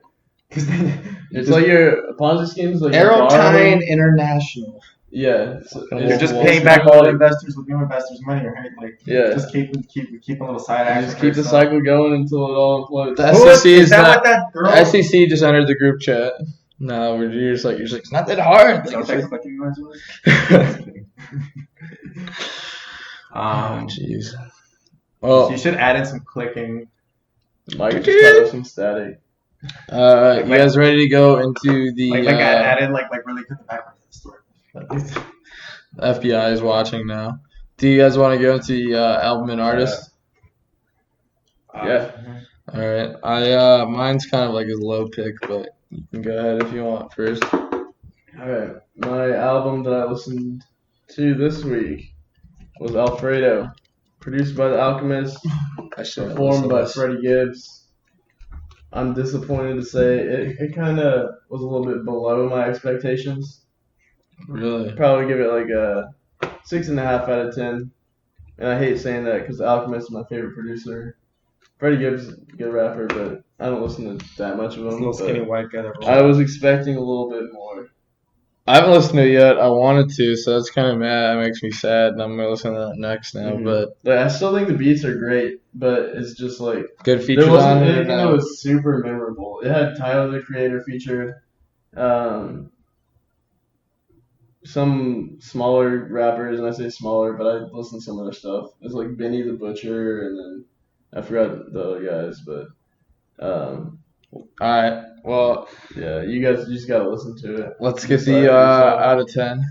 Speaker 3: Cause then
Speaker 2: it's like your Ponzi schemes, like
Speaker 1: Aerotine International.
Speaker 2: Yeah,
Speaker 3: you're just
Speaker 2: Wall
Speaker 3: paying
Speaker 2: Street,
Speaker 3: back all the
Speaker 2: like-
Speaker 3: investors with new investors' money, right? Like
Speaker 2: Yeah.
Speaker 3: just keep a little side
Speaker 2: You
Speaker 3: action.
Speaker 2: just
Speaker 3: for
Speaker 2: keep the
Speaker 3: yourself.
Speaker 2: cycle going until it all implodes.
Speaker 1: The
Speaker 3: Who is-
Speaker 1: SEC
Speaker 3: is
Speaker 1: is
Speaker 3: that
Speaker 1: not.
Speaker 3: what that girl?
Speaker 1: The SEC just entered the group chat. No, you're just like it's not that hard.
Speaker 3: Is that what
Speaker 1: Like,
Speaker 3: that fucking noise was?
Speaker 1: Jeez. Well,
Speaker 3: You should add in some clicking.
Speaker 2: Mike just cut off some static.
Speaker 1: you guys ready to go into the
Speaker 3: Add in like really good the background of the story.
Speaker 1: FBI is watching now? Do you guys want to go into the album and artist?
Speaker 2: Yeah.
Speaker 1: All right. I mine's kind of like a low pick, but you can go ahead if you want first.
Speaker 2: Alright, my album that I listened to this week was Alfredo, produced by The Alchemist,
Speaker 1: I should
Speaker 2: performed by Freddie Gibbs. I'm disappointed to say it kind of was a little bit below my expectations.
Speaker 1: Really?
Speaker 2: Probably give it like a 6.5 out of 10. And I hate saying that because The Alchemist is my favorite producer. Freddie Gibbs, good rapper, but I don't listen to that much of him.
Speaker 3: Little skinny white guy that
Speaker 2: I was expecting a little bit more.
Speaker 1: I haven't listened to it yet. I wanted to, so that's kind of mad. That makes me sad, and I'm gonna listen to that next now.
Speaker 2: Mhm.
Speaker 1: But
Speaker 2: Like, I still think the beats are great, but it's just like
Speaker 1: good features
Speaker 2: there
Speaker 1: on
Speaker 2: wasn't
Speaker 1: it. Or
Speaker 2: anything that
Speaker 1: no?
Speaker 2: was super memorable. It had Tyler the Creator featured, some smaller rappers, and I say smaller, but I listen to some other stuff. It's like Benny the Butcher, and then I forgot the other guys, but
Speaker 1: All right. Well,
Speaker 2: yeah, you just gotta listen to it.
Speaker 1: let's get
Speaker 2: Decide
Speaker 1: the
Speaker 2: for yourself.
Speaker 1: out of 10.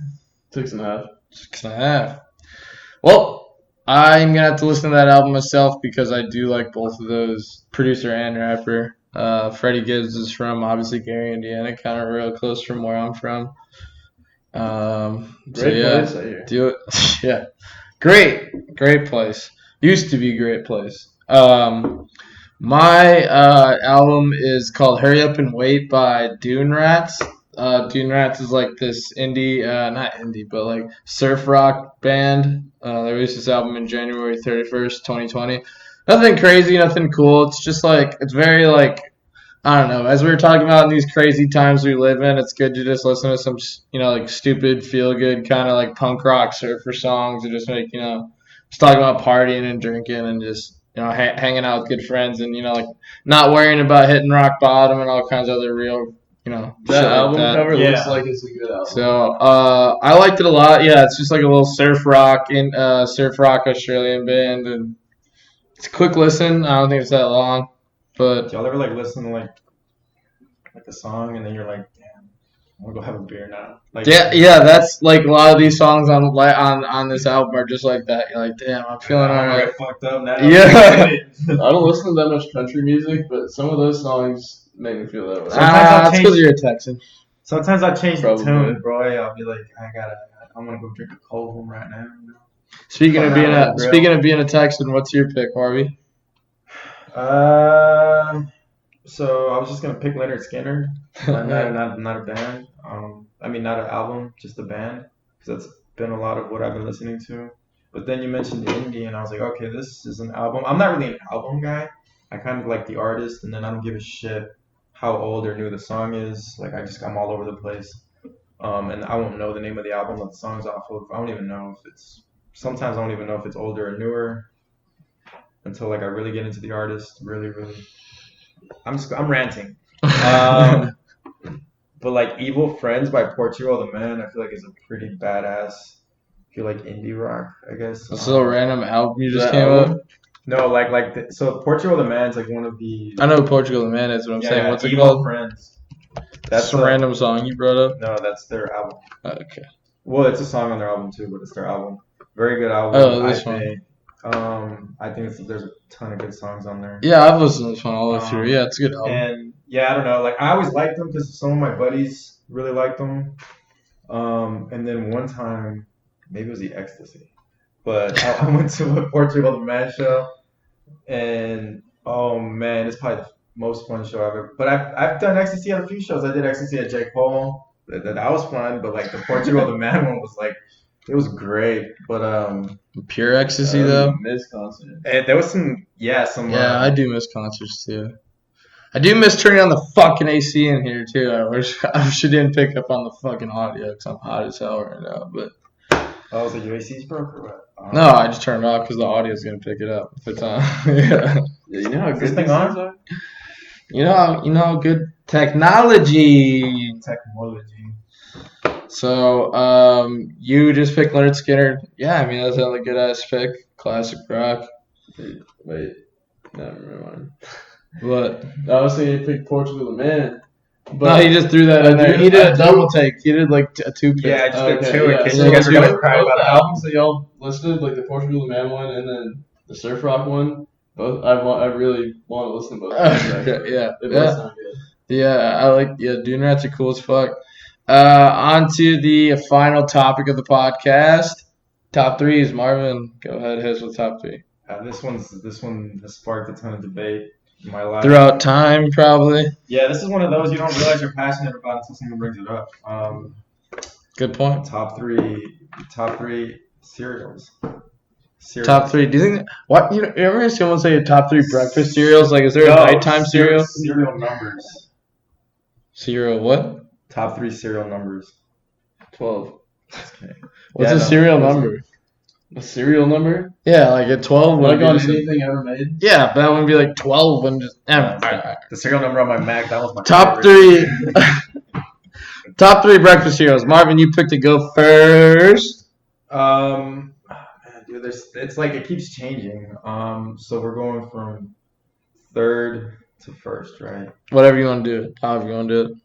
Speaker 2: 6.5.
Speaker 1: 6.5. Well, I'm gonna have to listen to that album myself because I do like both of those, producer and rapper. Freddie Gibbs is from obviously Gary, Indiana, kind of real close from where I'm from. So
Speaker 2: Great
Speaker 1: yeah,
Speaker 2: place, I hear.
Speaker 1: do it. Yeah, great place. Used to be a great place. My album is called "Hurry Up and Wait" by Dune Rats. Dune Rats is like this indie, not indie, but like surf rock band. They released this album in January 31st, 2020. Nothing crazy, nothing cool. It's just like, it's very like, I don't know. As we were talking about in these crazy times we live in, it's good to just listen to some, like stupid, feel good kind of like punk rock surfer songs and just make, just talking about partying and drinking and just, hanging out with good friends and, like not worrying about hitting rock bottom and all kinds of other real,
Speaker 2: That
Speaker 1: shit like
Speaker 2: album
Speaker 1: that.
Speaker 2: cover
Speaker 3: Yeah.
Speaker 2: looks like it's a good album.
Speaker 1: So I liked it a lot. Yeah, it's just like a little surf rock Australian band, and it's a quick listen. I don't think it's that long, but
Speaker 3: Y'all ever like listen to like a song and then you're like, damn, I want to go have a beer now. Like
Speaker 1: yeah, that's like a lot of these songs on this album are just like that. You're like, damn, I'm feeling
Speaker 3: I'm
Speaker 1: alright.
Speaker 3: get fucked up now.
Speaker 1: Yeah.
Speaker 2: I don't listen to that much country music, but some of those songs make me feel that way.
Speaker 3: Sometimes I'll
Speaker 1: That's because
Speaker 3: change-
Speaker 1: you're a Texan.
Speaker 3: Sometimes I change
Speaker 2: Probably.
Speaker 3: the tune, bro. I'll be like, I'm gonna go drink a cold one right now.
Speaker 1: Speaking of
Speaker 3: Grill.
Speaker 1: being a Texan, what's your pick, Harvey?
Speaker 3: So I was just gonna pick Leonard Skinner, not a band. Not an album, just a band, because that's been a lot of what I've been listening to. But then you mentioned indie, and I was like, okay, this is an album. I'm not really an album guy. I kind of like the artist, and then I don't give a shit how old or new the song is. Like I'm all over the place. And I won't know the name of the album that the song's off of. I don't even know if it's. Sometimes I don't even know if it's older or newer. Until like I really get into the artist, really. I'm ranting. But like Evil Friends by Portugal the Man, I feel like is a pretty badass. I feel like indie rock, I guess.
Speaker 1: This is a random album you just
Speaker 2: That
Speaker 1: came
Speaker 2: album?
Speaker 1: up.
Speaker 3: No, so Portugal the Man's like one of the
Speaker 1: I know who Portugal the Man is, but I'm saying, what's it
Speaker 3: Evil
Speaker 1: called?
Speaker 3: Friends.
Speaker 1: That's a
Speaker 3: the-
Speaker 1: random song you brought up.
Speaker 3: No, that's their album.
Speaker 1: Okay.
Speaker 3: Well, it's a song on their album too, but it's their album. Very good album.
Speaker 1: Oh, this
Speaker 3: I
Speaker 1: one.
Speaker 3: think. I think there's a ton of good songs on there.
Speaker 1: Yeah, I've listened to this one all the way through.
Speaker 3: Um,
Speaker 1: Yeah, it's a good album.
Speaker 3: And yeah, I don't know. Like I always liked them because some of my buddies really liked them. And then one time, maybe it was the Ecstasy, but I went to a Portugal the Man show, and oh man, it's probably the most fun show ever. But I've done Ecstasy at a few shows. I did Ecstasy at J. Cole. That was fun, but like the Portugal the Man one was like it was great. But
Speaker 1: Pure ecstasy
Speaker 2: I
Speaker 1: though.
Speaker 2: miss concert.
Speaker 3: and there was some
Speaker 1: Yeah, I do miss concerts too. I do miss turning on the fucking AC in here too. I wish she didn't pick up on the fucking audio because I'm hot as hell right now. But
Speaker 3: oh, was it UAC's broke or what?
Speaker 1: no, I just turned it off because the audio's gonna pick it up if it's on. Yeah.
Speaker 2: Yeah, you know how
Speaker 3: Is
Speaker 2: good
Speaker 3: this thing
Speaker 2: these
Speaker 3: on?
Speaker 2: things are?
Speaker 1: You know, good technology.
Speaker 3: Technology.
Speaker 1: So, you just picked Leonard Skinner. Yeah, I mean that's a good ass pick. Classic rock.
Speaker 2: Wait, never mind.
Speaker 1: But
Speaker 2: I was thinking you picked Portugal the Man.
Speaker 1: no, he just threw that in there. He did a double take. He did like a two pick.
Speaker 3: Yeah, I just did
Speaker 2: Okay,
Speaker 3: two in
Speaker 2: yeah.
Speaker 3: case
Speaker 1: So
Speaker 3: you guys are
Speaker 1: let's
Speaker 3: gonna
Speaker 1: do
Speaker 3: cry
Speaker 2: Both
Speaker 3: about
Speaker 2: the
Speaker 3: it.
Speaker 2: albums that y'all listed, like the Portugal the Man one and then the Surf Rock one, both I really want to listen to both. of those, actually.
Speaker 1: yeah,
Speaker 2: They both
Speaker 1: yeah.
Speaker 2: sound good.
Speaker 1: Yeah, I like Dune Rats are cool as fuck. On to the final topic of the podcast. Top threes, Marvin. Go ahead, hit us with top three.
Speaker 3: This one has sparked a ton of debate in my life.
Speaker 1: Throughout time, probably.
Speaker 3: Yeah, this is one of those you don't realize you're passionate about until someone brings it up.
Speaker 1: Good point.
Speaker 3: Top three cereals.
Speaker 1: Top three. Do you think what you ever hear someone say top three breakfast cereals? Like, is there a nighttime cereal?
Speaker 3: Cereal numbers.
Speaker 1: Cereal what?
Speaker 3: Top three cereal numbers.
Speaker 2: 12.
Speaker 3: Okay.
Speaker 1: What's
Speaker 3: Yeah,
Speaker 1: a
Speaker 3: no,
Speaker 1: serial
Speaker 2: what's-
Speaker 1: number?
Speaker 2: A serial number?
Speaker 1: Yeah, like at 12
Speaker 2: Like
Speaker 1: would be
Speaker 2: on
Speaker 1: just-
Speaker 2: anything ever made?
Speaker 1: Yeah, but that wouldn't be like 12 when just. Alright.
Speaker 3: The cereal number on my Mac. That was my
Speaker 1: Top
Speaker 3: favorite.
Speaker 1: three. Top three breakfast cereals. Marvin, you picked to go first.
Speaker 3: Man, dude, it's like it keeps changing. So we're going from third to first, right?
Speaker 1: Whatever you want to do it. However you want to do it.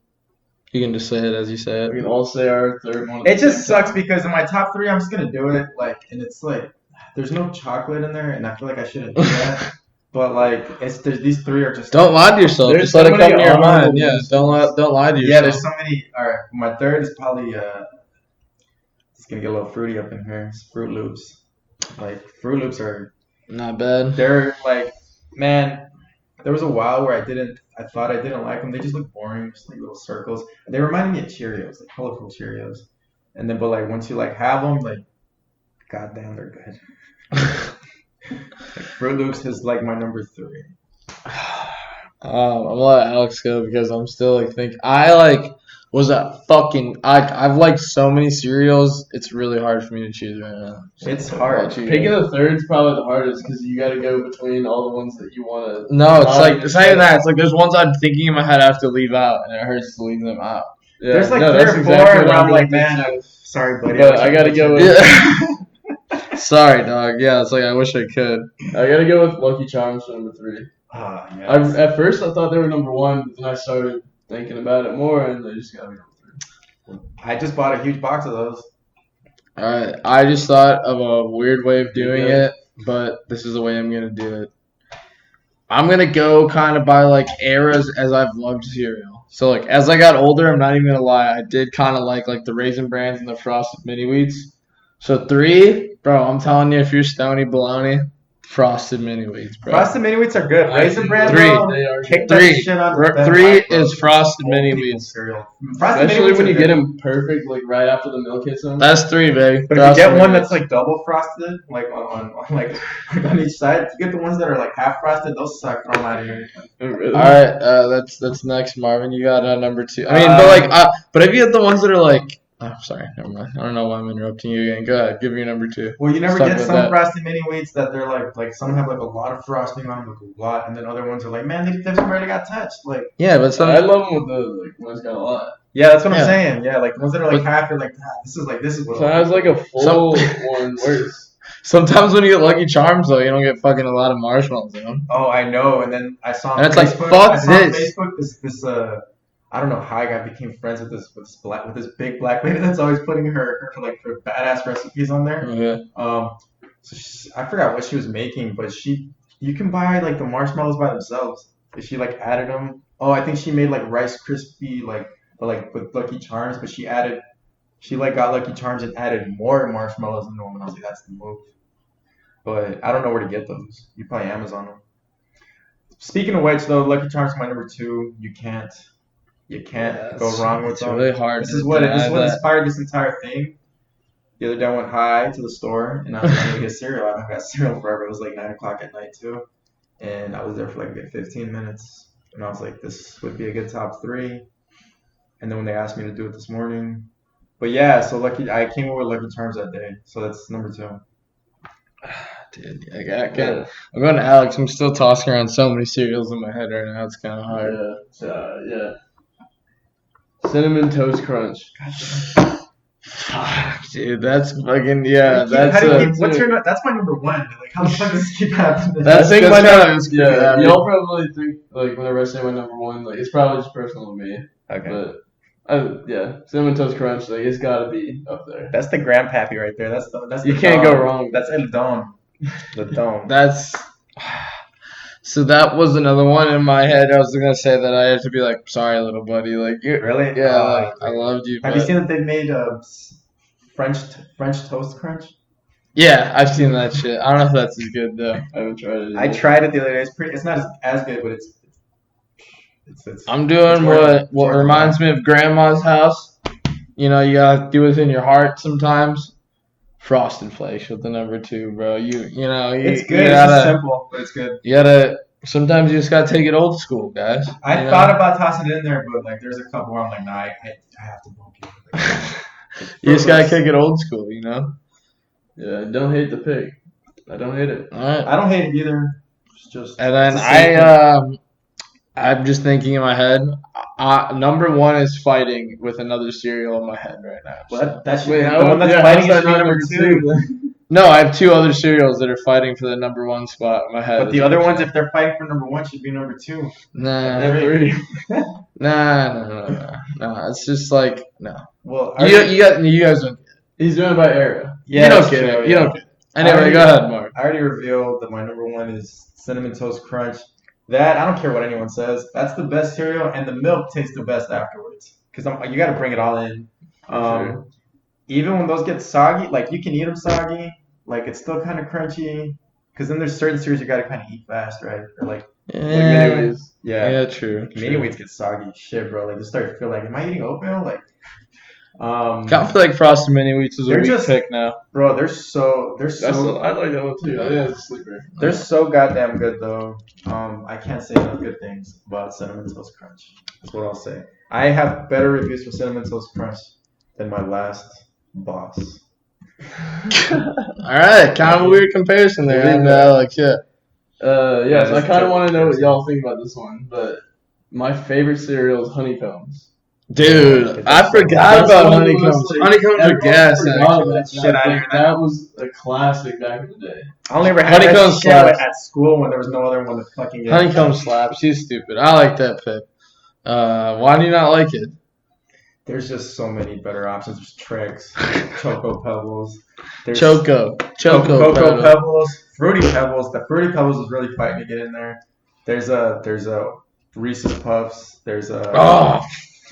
Speaker 1: You can just say it as you say
Speaker 2: We
Speaker 1: it.
Speaker 2: can all say our third one. at
Speaker 3: It
Speaker 2: the
Speaker 3: just
Speaker 2: same time.
Speaker 3: sucks because in my top three, I'm just gonna do it and it's like there's no chocolate in there, and I feel like I shouldn't do that. But like these three are just
Speaker 1: Don't lie to yourself.
Speaker 2: There's
Speaker 1: Just let
Speaker 2: so
Speaker 1: it come
Speaker 2: many
Speaker 1: to your
Speaker 2: honorable
Speaker 1: mind. Yeah,
Speaker 2: mentions.
Speaker 1: don't lie to yourself.
Speaker 3: Yeah, there's so many. All right, my third is probably it's gonna get a little fruity up in here. It's Fruit Loops. Like Fruit Loops are
Speaker 1: Not bad.
Speaker 3: they're like man. There was a while where I thought I didn't like them. They just look boring, just like little circles. They reminded me of Cheerios, like colorful Cheerios. And then, but like once you like have them, like, goddamn, they're good. Like, Fruit Loops is like my number three.
Speaker 1: I'm gonna let Alex go because I'm still like thinking. I like was a fucking. I've liked so many cereals. It's really hard for me to choose right now.
Speaker 3: It's hard.
Speaker 2: Picking the third's probably the hardest because you got to go between all the ones that you want to.
Speaker 1: No, it's like it's not even that. It's like there's ones I'm thinking in my head I have to leave out, and it hurts to leave them out.
Speaker 2: Yeah,
Speaker 3: There's like
Speaker 2: no,
Speaker 3: three
Speaker 2: that's
Speaker 3: or
Speaker 2: exactly
Speaker 3: four
Speaker 2: what
Speaker 3: where I'm
Speaker 2: doing
Speaker 3: like,
Speaker 2: with
Speaker 3: man,
Speaker 2: this.
Speaker 3: sorry, buddy.
Speaker 2: But
Speaker 3: wish
Speaker 2: I gotta
Speaker 3: could
Speaker 2: go
Speaker 3: put you-
Speaker 1: Yeah. Sorry, dog. Yeah, it's like I wish I could.
Speaker 2: I gotta go with Lucky Charms for number three.
Speaker 3: Ah, yeah.
Speaker 2: At first I thought they were number one, but then I started thinking about it more, and they just gotta be number three.
Speaker 3: I just bought a huge box of those.
Speaker 1: All right, I just thought of a weird way of doing
Speaker 2: Okay.
Speaker 1: it, but this is the way I'm gonna do it. I'm gonna go kind of by like eras as I've loved cereal. So like as I got older, I'm not even gonna lie, I did kind of like the Raisin Brans and the Frosted Mini Wheats. So three, bro, I'm telling you, if you're stony baloney, Frosted Mini Wheats, bro.
Speaker 3: Frosted Mini Wheats are good. Raisin Bran,
Speaker 1: Three.
Speaker 3: though,
Speaker 2: They are
Speaker 3: kick
Speaker 1: Three.
Speaker 3: that shit on
Speaker 1: Three is Frosted Mini Wheats.
Speaker 3: cereal. Frosted Mini
Speaker 2: Especially
Speaker 3: Wheats
Speaker 2: when
Speaker 3: are
Speaker 2: you
Speaker 3: good.
Speaker 2: get them perfect, like right after the milk hits them.
Speaker 1: That's three, baby.
Speaker 3: But if you
Speaker 1: Frosted
Speaker 3: get
Speaker 1: Mini
Speaker 3: one
Speaker 1: Wheats.
Speaker 3: that's like double frosted, like on like on each side, if you get the ones that are like half frosted, those suck. Throw them out of here.
Speaker 1: All right, that's next, Marvin. You got number two. I mean, but if you get the ones that are like, oh, sorry, never mind. I don't know why I'm interrupting you again. Go ahead, give me your number two.
Speaker 3: Well, you never
Speaker 1: Let's talk
Speaker 3: get
Speaker 1: about
Speaker 3: some
Speaker 1: that.
Speaker 3: frosted mini wheats that they're like some have like a lot of frosting on them, like a lot, and then other ones are like, man, they've already got touched. Like,
Speaker 1: Yeah, but some.
Speaker 2: I love them with the like when it's got a lot.
Speaker 3: yeah, that's what
Speaker 1: Yeah.
Speaker 3: I'm saying. Yeah, like the ones that are like
Speaker 1: But-
Speaker 3: half, are like, this is what.
Speaker 2: So I was like a full one. Where's
Speaker 1: Sometimes when you get Lucky Charms, though, you don't get fucking a lot of marshmallows in them.
Speaker 3: Oh, I know. And then I saw on
Speaker 1: And it's like,
Speaker 3: Facebook,
Speaker 1: fuck
Speaker 3: I saw on
Speaker 1: this.
Speaker 3: Facebook this I don't know how I became friends with this big black lady that's always putting her badass recipes on there.
Speaker 1: Okay.
Speaker 3: So I forgot what she was making, but you can buy like the marshmallows by themselves. If she like added them. Oh, I think she made like Rice Krispie but like with Lucky Charms, but she like got Lucky Charms and added more marshmallows than normal. I was like, that's the move. But I don't know where to get those. You probably Amazon them. Speaking of which, though, Lucky Charms is my number 2. You can't go wrong with
Speaker 1: It's
Speaker 3: them.
Speaker 1: really hard.
Speaker 3: This
Speaker 1: to
Speaker 3: is what
Speaker 1: deny that.
Speaker 3: inspired this entire thing. The other day I went high to the store and I was going to get cereal. I haven't got cereal forever. It was like 9 o'clock at night too. And I was there for like a good 15 minutes. And I was like, this would be a good top 3. And then when they asked me to do it this morning. But yeah, so I came up with Lucky Charms that day. So that's number 2.
Speaker 1: Dude, I can't. I'm going to Alex. I'm still tossing around so many cereals in my head right now. It's kind of hard.
Speaker 2: Yeah. Cinnamon Toast Crunch.
Speaker 1: Fuck, dude, that's fucking That's
Speaker 3: that's my number 1. Like, how the fuck does this keep happening?
Speaker 1: that's my number.
Speaker 2: Yeah, y'all probably think like whenever I say my number 1, like it's probably just personal to me.
Speaker 3: Okay.
Speaker 2: But Cinnamon Toast Crunch, like it's gotta be up there.
Speaker 3: That's the grandpappy right there. That's
Speaker 2: You
Speaker 3: the
Speaker 2: can't
Speaker 3: Don.
Speaker 2: go wrong.
Speaker 3: That's El Don. The Don.
Speaker 1: That's so that was another one in my head. I was gonna say that I had to be like, sorry, little buddy, like you.
Speaker 3: Really?
Speaker 1: Yeah, like I loved you.
Speaker 3: Have
Speaker 1: but-
Speaker 3: you seen that they made French toast crunch?
Speaker 1: Yeah, I've seen that shit. I don't know if that's as good though. I haven't tried it.
Speaker 3: I tried it the other day. It's not as good, but it's
Speaker 1: I'm doing what
Speaker 3: worth it.
Speaker 1: reminds me of grandma's house. You know, you gotta do within your heart sometimes. Frosted Flakes with the number 2, bro. You know,
Speaker 3: it's
Speaker 1: you
Speaker 3: good. It's
Speaker 1: gotta,
Speaker 3: just simple, but it's good.
Speaker 1: you gotta. Sometimes you just gotta take it old school, guys.
Speaker 3: I
Speaker 1: you know?
Speaker 3: thought about tossing it in there, but like there's a couple where I'm like, nah, I have to bump it.
Speaker 1: You just gotta kick it old school, you know.
Speaker 2: Yeah, don't hate the pig. I don't hate it.
Speaker 1: All right.
Speaker 3: I don't hate it either. It's just
Speaker 1: And then
Speaker 3: it's the same thing.
Speaker 1: I'm just thinking in my head. Number 1 is fighting with another cereal in my head right now.
Speaker 3: What? That should
Speaker 2: Wait,
Speaker 3: the one that's
Speaker 2: yeah,
Speaker 3: fighting
Speaker 2: how's
Speaker 3: should be
Speaker 2: that
Speaker 3: number 2.
Speaker 1: No, I have 2 other cereals that are fighting for the number 1 spot in my head.
Speaker 3: But the other ones, if they're fighting for number 1, should be number 2.
Speaker 1: Nah,
Speaker 2: Three.
Speaker 1: nah. It's just like no.
Speaker 3: Well,
Speaker 1: You guys don't.
Speaker 2: He's doing it by era.
Speaker 3: yeah,
Speaker 1: you don't
Speaker 3: that's
Speaker 1: get
Speaker 3: true,
Speaker 1: it.
Speaker 3: yeah.
Speaker 1: You don't get it. Anyway,
Speaker 3: already-
Speaker 1: go ahead, Mark.
Speaker 3: I already revealed that my number 1 is Cinnamon Toast Crunch. That, I don't care what anyone says. That's the best cereal, and the milk tastes the best afterwards. Because you got to bring it all in.
Speaker 2: Sure.
Speaker 3: Even when those get soggy, like you can eat them soggy, like it's still kind of crunchy. Because then there's certain cereals you got to kind of eat fast, right? Or like
Speaker 2: Mini Wheats.
Speaker 1: Yeah, true.
Speaker 3: Mini Wheats get soggy. Shit, bro. Like you start to feel like, am I eating oatmeal? Like,
Speaker 1: I feel like Frosted Mini Wheats is a
Speaker 3: They're
Speaker 1: weak
Speaker 3: just-
Speaker 1: pick now.
Speaker 3: bro, they're so
Speaker 2: I like that one too. I think that's a sleeper.
Speaker 3: they're so goddamn good though. I can't say enough good things about Cinnamon Toast Crunch. That's what I'll say. I have better reviews for Cinnamon Toast Crunch than my last boss.
Speaker 1: All right, kind of a weird comparison there,
Speaker 2: Yeah.
Speaker 1: and Alex. Yeah.
Speaker 2: Yes, I
Speaker 3: that's
Speaker 2: kind of
Speaker 3: a-
Speaker 2: want to know what y'all think about this one, but my favorite cereal is honeycombs.
Speaker 1: Dude, I forgot
Speaker 2: That's
Speaker 1: about
Speaker 2: one of the
Speaker 1: honeycombs.
Speaker 2: most, like,
Speaker 1: Honeycombs are
Speaker 2: everyone
Speaker 1: gas,
Speaker 2: forgot
Speaker 1: actually.
Speaker 2: about that
Speaker 3: Shit, I
Speaker 2: Like,
Speaker 3: hear that.
Speaker 2: that was a classic back in the day.
Speaker 3: I only ever had
Speaker 1: Honeycomb
Speaker 3: that shit
Speaker 1: slaps.
Speaker 3: at school when there was no other one to fucking get.
Speaker 1: Honeycomb slaps. She's stupid. I like that pick. Why do you not like it?
Speaker 3: There's just so many better options. There's Trix, Choco Pebbles. There's
Speaker 1: Choco
Speaker 3: Cocoa
Speaker 1: Pebble.
Speaker 3: Pebbles, Fruity Pebbles. The Fruity Pebbles is really fighting to get in there. There's a Reese's Puffs. There's a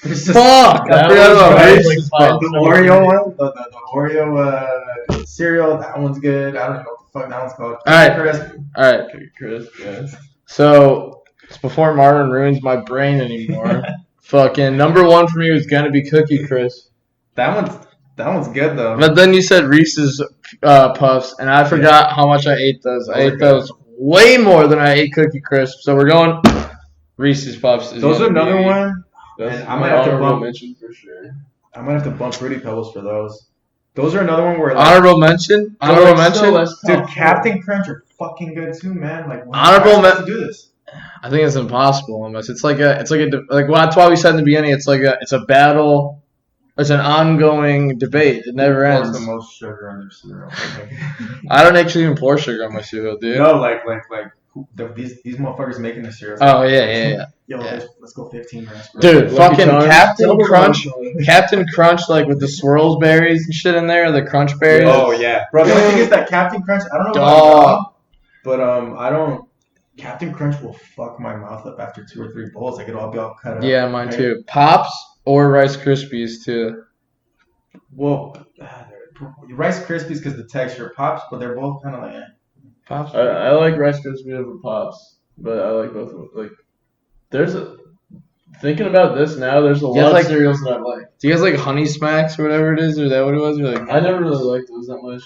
Speaker 3: there's just
Speaker 1: Fuck! I
Speaker 2: That
Speaker 1: forgot
Speaker 2: was
Speaker 1: about
Speaker 2: right.
Speaker 1: Reese's
Speaker 3: the
Speaker 1: Puffs.
Speaker 3: Oreo one, the Oreo cereal. That one's good. I don't know what the fuck that one's called.
Speaker 1: Alright.
Speaker 3: Crisp.
Speaker 1: All right.
Speaker 2: Okay, Chris, yes.
Speaker 1: So it's before Marvin ruins my brain anymore. Fucking number 1 for me was gonna be Cookie Crisp,
Speaker 3: That one's good though.
Speaker 1: but then you said Reese's Puffs, and I forgot how much I ate those. I
Speaker 3: Those are
Speaker 1: ate those way more than I ate Cookie Crisp. So we're going Reese's Puffs. Is
Speaker 3: Those are
Speaker 1: gonna
Speaker 3: another
Speaker 1: be-
Speaker 3: one.
Speaker 2: That's
Speaker 3: And I
Speaker 2: my
Speaker 3: might have to
Speaker 2: honorable
Speaker 3: bump-
Speaker 2: mention for sure.
Speaker 3: I might have to bump Fruity Pebbles for those. Those are another one where like,
Speaker 1: Honorable mention.
Speaker 2: But,
Speaker 1: Honorable
Speaker 2: like, still,
Speaker 1: mention.
Speaker 2: that's
Speaker 3: dude,
Speaker 2: top
Speaker 3: Captain Crunch are fucking good too, man. Like,
Speaker 1: Honorable
Speaker 3: how am I supposed to do this?
Speaker 1: I think it's impossible almost. It's like well, that's why we said in the beginning. It's a battle. It's an ongoing debate. It never
Speaker 3: What's
Speaker 1: ends.
Speaker 3: the most sugar on their cereal?
Speaker 1: I don't actually even pour sugar on my cereal, dude.
Speaker 3: No, like these motherfuckers making the cereals.
Speaker 1: Oh yeah.
Speaker 3: Yo,
Speaker 1: Yeah.
Speaker 3: let's go 15 grams.
Speaker 1: Dude,
Speaker 2: Lucky
Speaker 1: fucking
Speaker 2: Charms.
Speaker 1: Captain
Speaker 2: Double
Speaker 1: Crunch,
Speaker 2: Crunch.
Speaker 1: Captain Crunch, like with the swirls berries and shit in there, the crunch berries.
Speaker 3: Oh yeah, bro. The only thing is that Captain Crunch. I don't know about
Speaker 1: Dog.
Speaker 3: y'all, but I don't. Captain Crunch will fuck my mouth up after 2 or 3 bowls. Like it'll all be all cut up.
Speaker 1: Yeah, mine
Speaker 3: right?
Speaker 1: too. Pops or Rice Krispies too.
Speaker 3: Well, Rice Krispies because the texture pops, but they're both kind of like.
Speaker 1: Pops.
Speaker 2: I like Rice Krispies over Pops, but I like both of them. Like, thinking about this now, there's a
Speaker 1: Yeah,
Speaker 2: lot
Speaker 1: like-
Speaker 2: of cereals that I like.
Speaker 1: Do you guys like Honey Smacks or whatever it is? Or is that what it was? You're like,
Speaker 2: I never really liked those that much.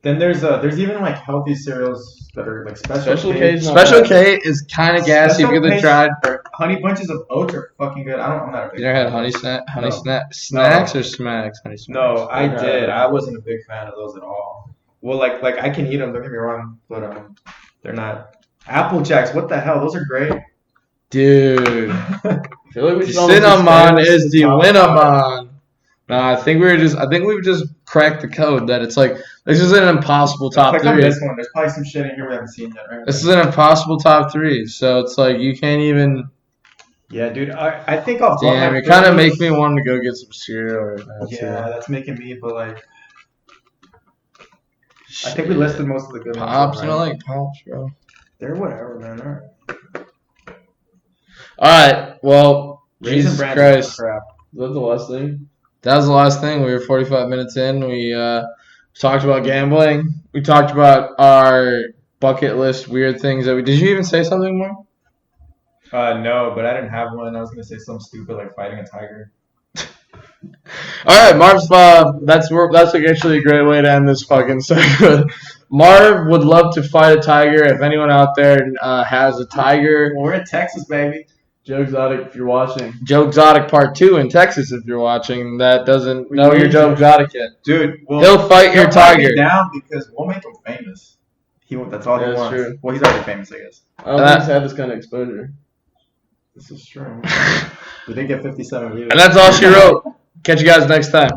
Speaker 3: Then there's even like healthy cereals that are like
Speaker 2: Special
Speaker 3: K.
Speaker 2: K's not
Speaker 1: Special
Speaker 2: bad.
Speaker 1: K is kind of gassy. If
Speaker 3: Special
Speaker 1: you could
Speaker 3: K's-
Speaker 1: tried.
Speaker 3: Honey bunches of oats are fucking good. I'm not a big.
Speaker 1: You never had
Speaker 3: fan of
Speaker 1: honey
Speaker 3: those. No.
Speaker 1: snacks or smacks? Honey smacks.
Speaker 3: No, I
Speaker 2: Okay.
Speaker 3: did. I wasn't a big fan of those at all. Well, like I can eat them. Don't get me wrong, but they're not. Apple Jacks. What the hell? Those are great.
Speaker 1: Dude,
Speaker 2: I feel like we
Speaker 1: the
Speaker 2: should almost
Speaker 1: cinnamon
Speaker 2: expand this
Speaker 1: is
Speaker 2: to
Speaker 1: the
Speaker 2: top
Speaker 1: cinnamon. No, I think we've just cracked the code that it's like this is an impossible top
Speaker 3: Click on
Speaker 1: three.
Speaker 3: this one. There's probably some shit in here we haven't seen yet, right?
Speaker 1: This is an impossible top three. So it's like you can't even.
Speaker 3: Yeah, dude. I think I'll.
Speaker 1: Damn, you kind of make me want to go get some cereal right now.
Speaker 3: Yeah, that's making me. But like, I think we listed most of the good
Speaker 1: Pops.
Speaker 3: ones.
Speaker 1: You don't like Pops, bro.
Speaker 3: They're whatever, man. All right.
Speaker 1: All right. Well,
Speaker 3: Raisin
Speaker 1: Jesus
Speaker 3: Bran is
Speaker 1: Christ.
Speaker 3: crap.
Speaker 2: Is that the last thing?
Speaker 1: That was the last thing. We were 45 minutes in. We talked about gambling. We talked about our bucket list weird things that we. Did you even say something more?
Speaker 3: No, but I didn't have one. I was gonna say something stupid like fighting a tiger.
Speaker 1: All right, Marv's. That's actually a great way to end this fucking segment. Marv would love to fight a tiger. If anyone out there has a tiger,
Speaker 3: Well, we're in Texas, baby.
Speaker 2: Joe Exotic, if you're watching.
Speaker 1: Joe Exotic Part 2 in Texas. If you're watching, that doesn't
Speaker 2: We
Speaker 1: know you're
Speaker 2: need
Speaker 1: Joe
Speaker 2: you.
Speaker 1: Exotic yet.
Speaker 3: Dude, well,
Speaker 1: He'll fight your
Speaker 3: he'll fight me
Speaker 1: tiger.
Speaker 3: down because we'll make him famous. That's all
Speaker 2: Yeah,
Speaker 3: he
Speaker 2: that's
Speaker 3: wants.
Speaker 2: true.
Speaker 3: Well, he's already famous, I guess.
Speaker 2: I don't think he's had this kind of exposure.
Speaker 3: This is true. We did get 57 views.
Speaker 1: And that's all she wrote. Catch you guys next time.